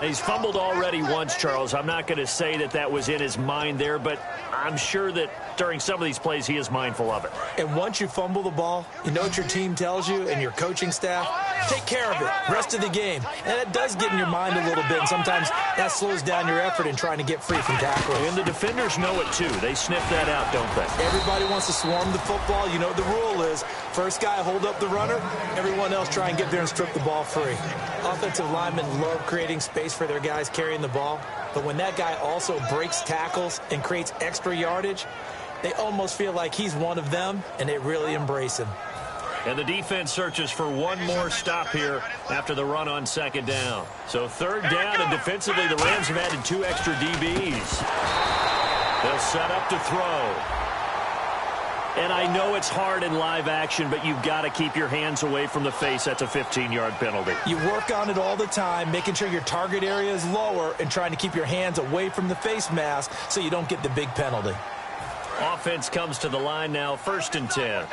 He's fumbled already once, Charles. I'm not going to say that that was in his mind there, but I'm sure that during some of these plays he is mindful of it. And once you fumble the ball, you know what your team tells you and your coaching staff? Take care of it, rest of the game. And it does get in your mind a little bit, and sometimes that slows down your effort in trying to get free from tackles. And the defenders know it too. They sniff that out, don't they? Everybody wants to swarm the football. You know what the rule is. First guy hold up the runner, everyone else try and get there and strip the ball free. Offensive linemen love creating space for their guys carrying the ball, but when that guy also breaks tackles and creates extra yardage, they almost feel like he's one of them, and they really embrace him. And the defense searches for one more stop here after the run on second down. So third down, and defensively the Rams have added 2 extra DBs. They'll set up to throw. And I know it's hard in live action, but you've got to keep your hands away from the face. That's a 15-yard penalty. You work on it all the time, making sure your target area is lower and trying to keep your hands away from the face mask so you don't get the big penalty. Offense comes to the line now, 1st and 10.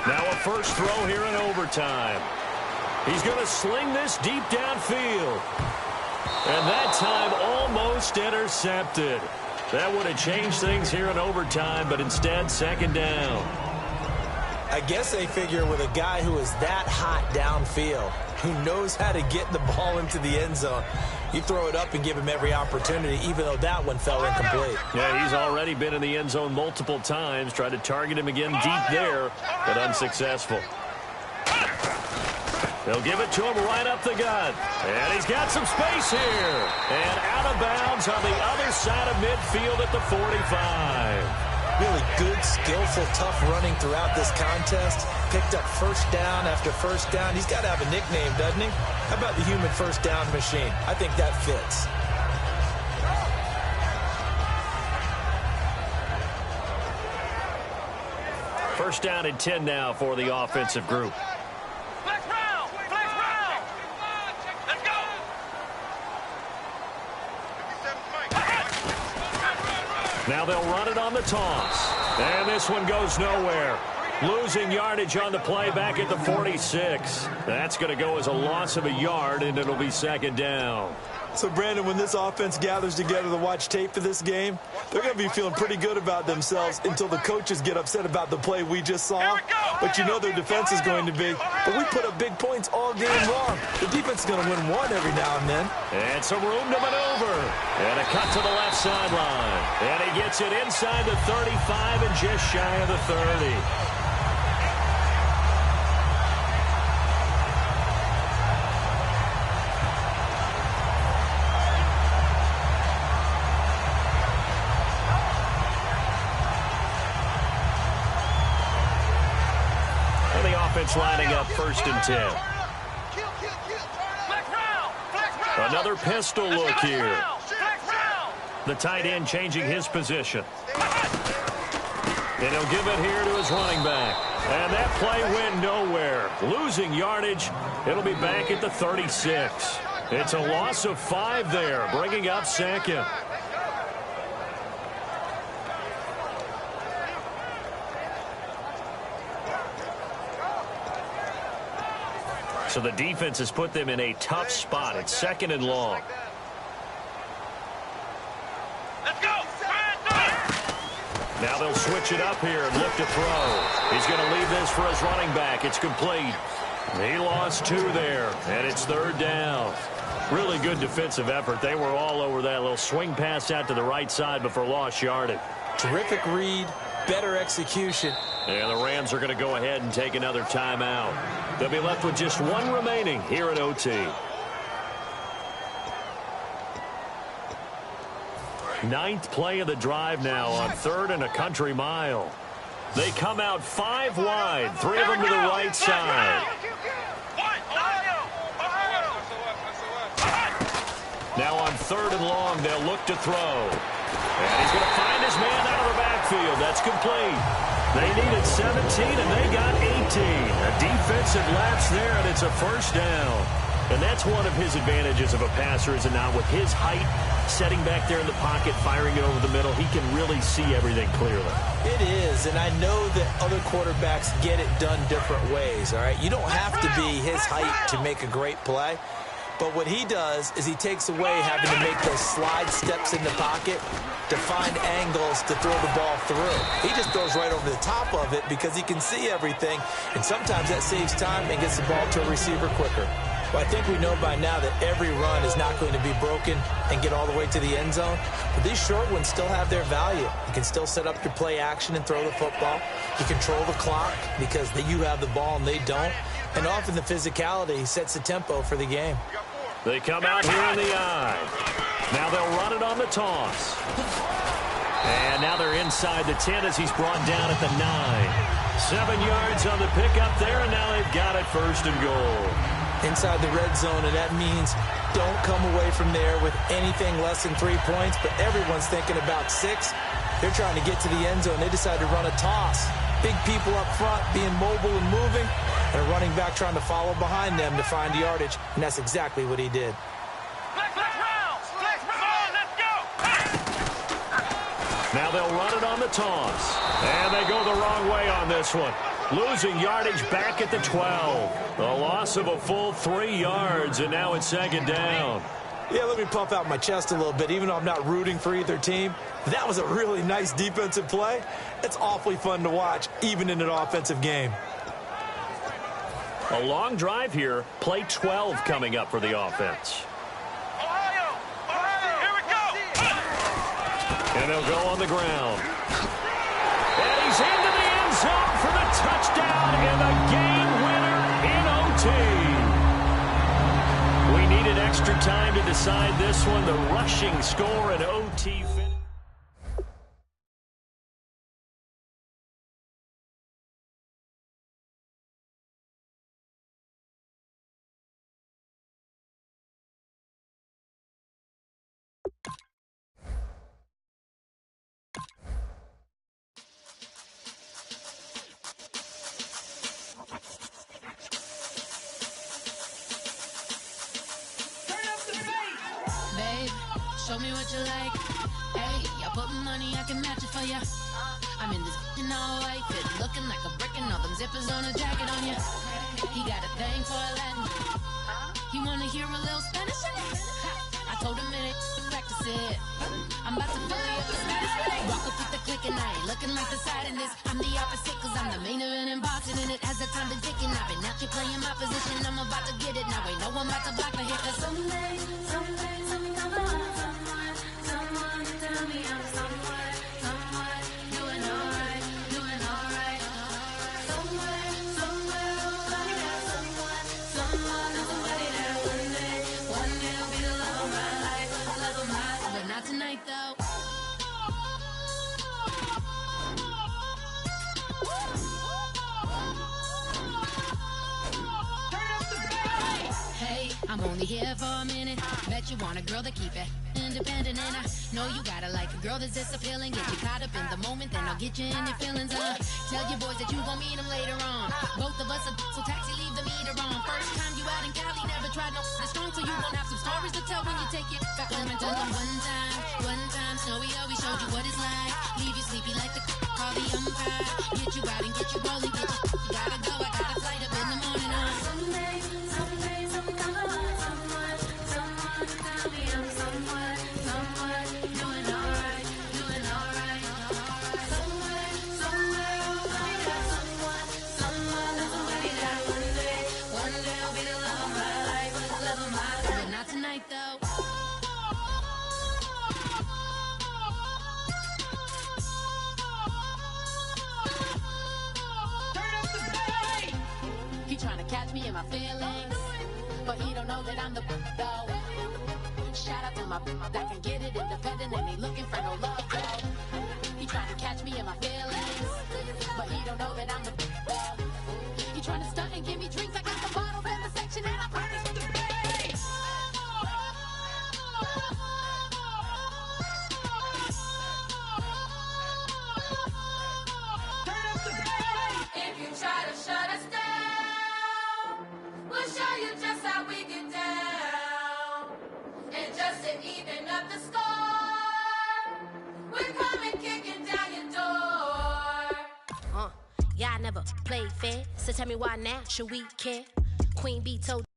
Now a first throw here in overtime. He's going to sling this deep downfield. And that time almost intercepted. That would have changed things here in overtime, but instead, second down. I guess they figure with a guy who is that hot downfield, who knows how to get the ball into the end zone, you throw it up and give him every opportunity, even though that one fell incomplete. Yeah, he's already been in the end zone multiple times. Tried to target him again deep there, but unsuccessful. They'll give it to him right up the gut. And he's got some space here. And out of bounds on the other side of midfield at the 45. Really good, skillful, tough running throughout this contest. Picked up first down after first down. He's got to have a nickname, doesn't he? How about the human first down machine? I think that fits. First down and 10 now for the offensive group. Flex round! Flex round! Let's go! Now they'll run it on the toss. And this one goes nowhere. Losing yardage on the play back at the 46. That's going to go as a loss of a yard, and it'll be second down. So, Brandon, when this offense gathers together to watch tape for this game, they're going to be feeling pretty good about themselves until the coaches get upset about the play we just saw. But you know their defense is going to be. But we put up big points all game long. The defense is going to win one every now and then. And some room to maneuver. And a cut to the left sideline. And he gets it inside the 35 and just shy of the 30. Lining up 1st and 10. Another pistol look here. The tight end changing his position. And he'll give it here to his running back. And that play went nowhere. Losing yardage. It'll be back at the 36. It's a loss of 5 there, bringing up second. So the defense has put them in a tough spot. It's 2nd and long. Let's go! Now they'll switch it up here and look to throw. He's going to leave this for his running back. It's complete. He lost 2 there, and it's 3rd down. Really good defensive effort. They were all over that little swing pass out to the right side before lost yardage. Terrific read, better execution. And the Rams are going to go ahead and take another timeout. They'll be left with just 1 remaining here at OT. 9th play of the drive now on 3rd and a country mile. They come out 5 wide, 3 of them to the right side. Now on 3rd and long, they'll look to throw. And he's going to find his man out of the backfield. That's complete. They needed 17, and they got 18. A defensive lapse there, and it's a 1st down. And that's one of his advantages of a passer, is it not? With his height, setting back there in the pocket, firing it over the middle, he can really see everything clearly. It is, and I know that other quarterbacks get it done different ways, all right? You don't have to be his height to make a great play. But what he does is he takes away having to make those slide steps in the pocket to find angles to throw the ball through. He just throws right over the top of it because he can see everything, and sometimes that saves time and gets the ball to a receiver quicker. Well, I think we know by now that every run is not going to be broken and get all the way to the end zone. But these short ones still have their value. You can still set up your play action and throw the football. You control the clock because you have the ball and they don't. And often the physicality sets the tempo for the game. They come out here in the eye. Now they'll run it on the toss. And now they're inside the 10 as he's brought down at the 9. 7 yards on the pickup there, and now they've got it 1st and goal. Inside the red zone, and that means don't come away from there with anything less than 3 points, but everyone's thinking about 6. They're trying to get to the end zone. They decide to run a toss. Big people up front being mobile and moving, and a running back trying to follow behind them to find yardage, and that's exactly what he did. Now they'll run it on the toss. And they go the wrong way on this one. Losing yardage back at the 12. A loss of a full 3 yards, and now it's 2nd down. Yeah, let me puff out my chest a little bit, even though I'm not rooting for either team. That was a really nice defensive play. It's awfully fun to watch, even in an offensive game. A long drive here. Play 12 coming up for the offense. Here we go. And they'll go on the ground. And he's into the end zone for the touchdown and the game winner in OT. We needed extra time to decide this one. The rushing score in OT. Show me what you like. Hey, I put money, I can match it for ya. I'm in this in all white fit, looking like a brick and all them zippers on a jacket on ya. He got a thing for a Latin. He wanna hear a little Spanish in it. I told him it ain't to practice it. I'm about to fill you up the status. Walk up with the click and I ain't looking like the side in this. I'm the opposite cause I'm the main event and boxing in it. As the time been ticking, I've been out here playing my position. I'm about to get it now. Ain't no one about to block the hit. Cause someday, something come on. Someone tell me I'm somewhere, doing alright. Somewhere, somebody that one day will be the love of my life, but not tonight though. Hey, I'm only here for a minute. Bet you want a girl to keep it independent, and I know you gotta like a girl that's disappealing. Get you caught up in the moment, then I'll get you in your feelings. Tell your boys that you gon' meet them later on. Both of us are so taxi, leave the meter on. First time you out in Cali, never tried no strong, so you gon' have some stories to tell when you take it back home and tell them one time, Snowy always showed you what it's like. Leave you sleepy like the call the umpire. Get you out and get you rolling, get you gotta go. I got a flight up in the morning on someday, something come on. Someone tell me I'm somewhere, doing alright. Somewhere, somebody that one day go. He trying to catch me in my feelings, but he don't know that I'm the though. Shout out to my that can get it independent and ain't looking for no love though. He trying to catch me in my feelings, but he don't know that I'm the though. He trying to stunt and give me drinks. I got the bottles in the section and I promise to pay. If you try to shut us down, we'll show you just how we get down. And just to even up the score, we're coming kicking down your door. Yeah, I never played fair, so tell me why now should we care? Queen Bee told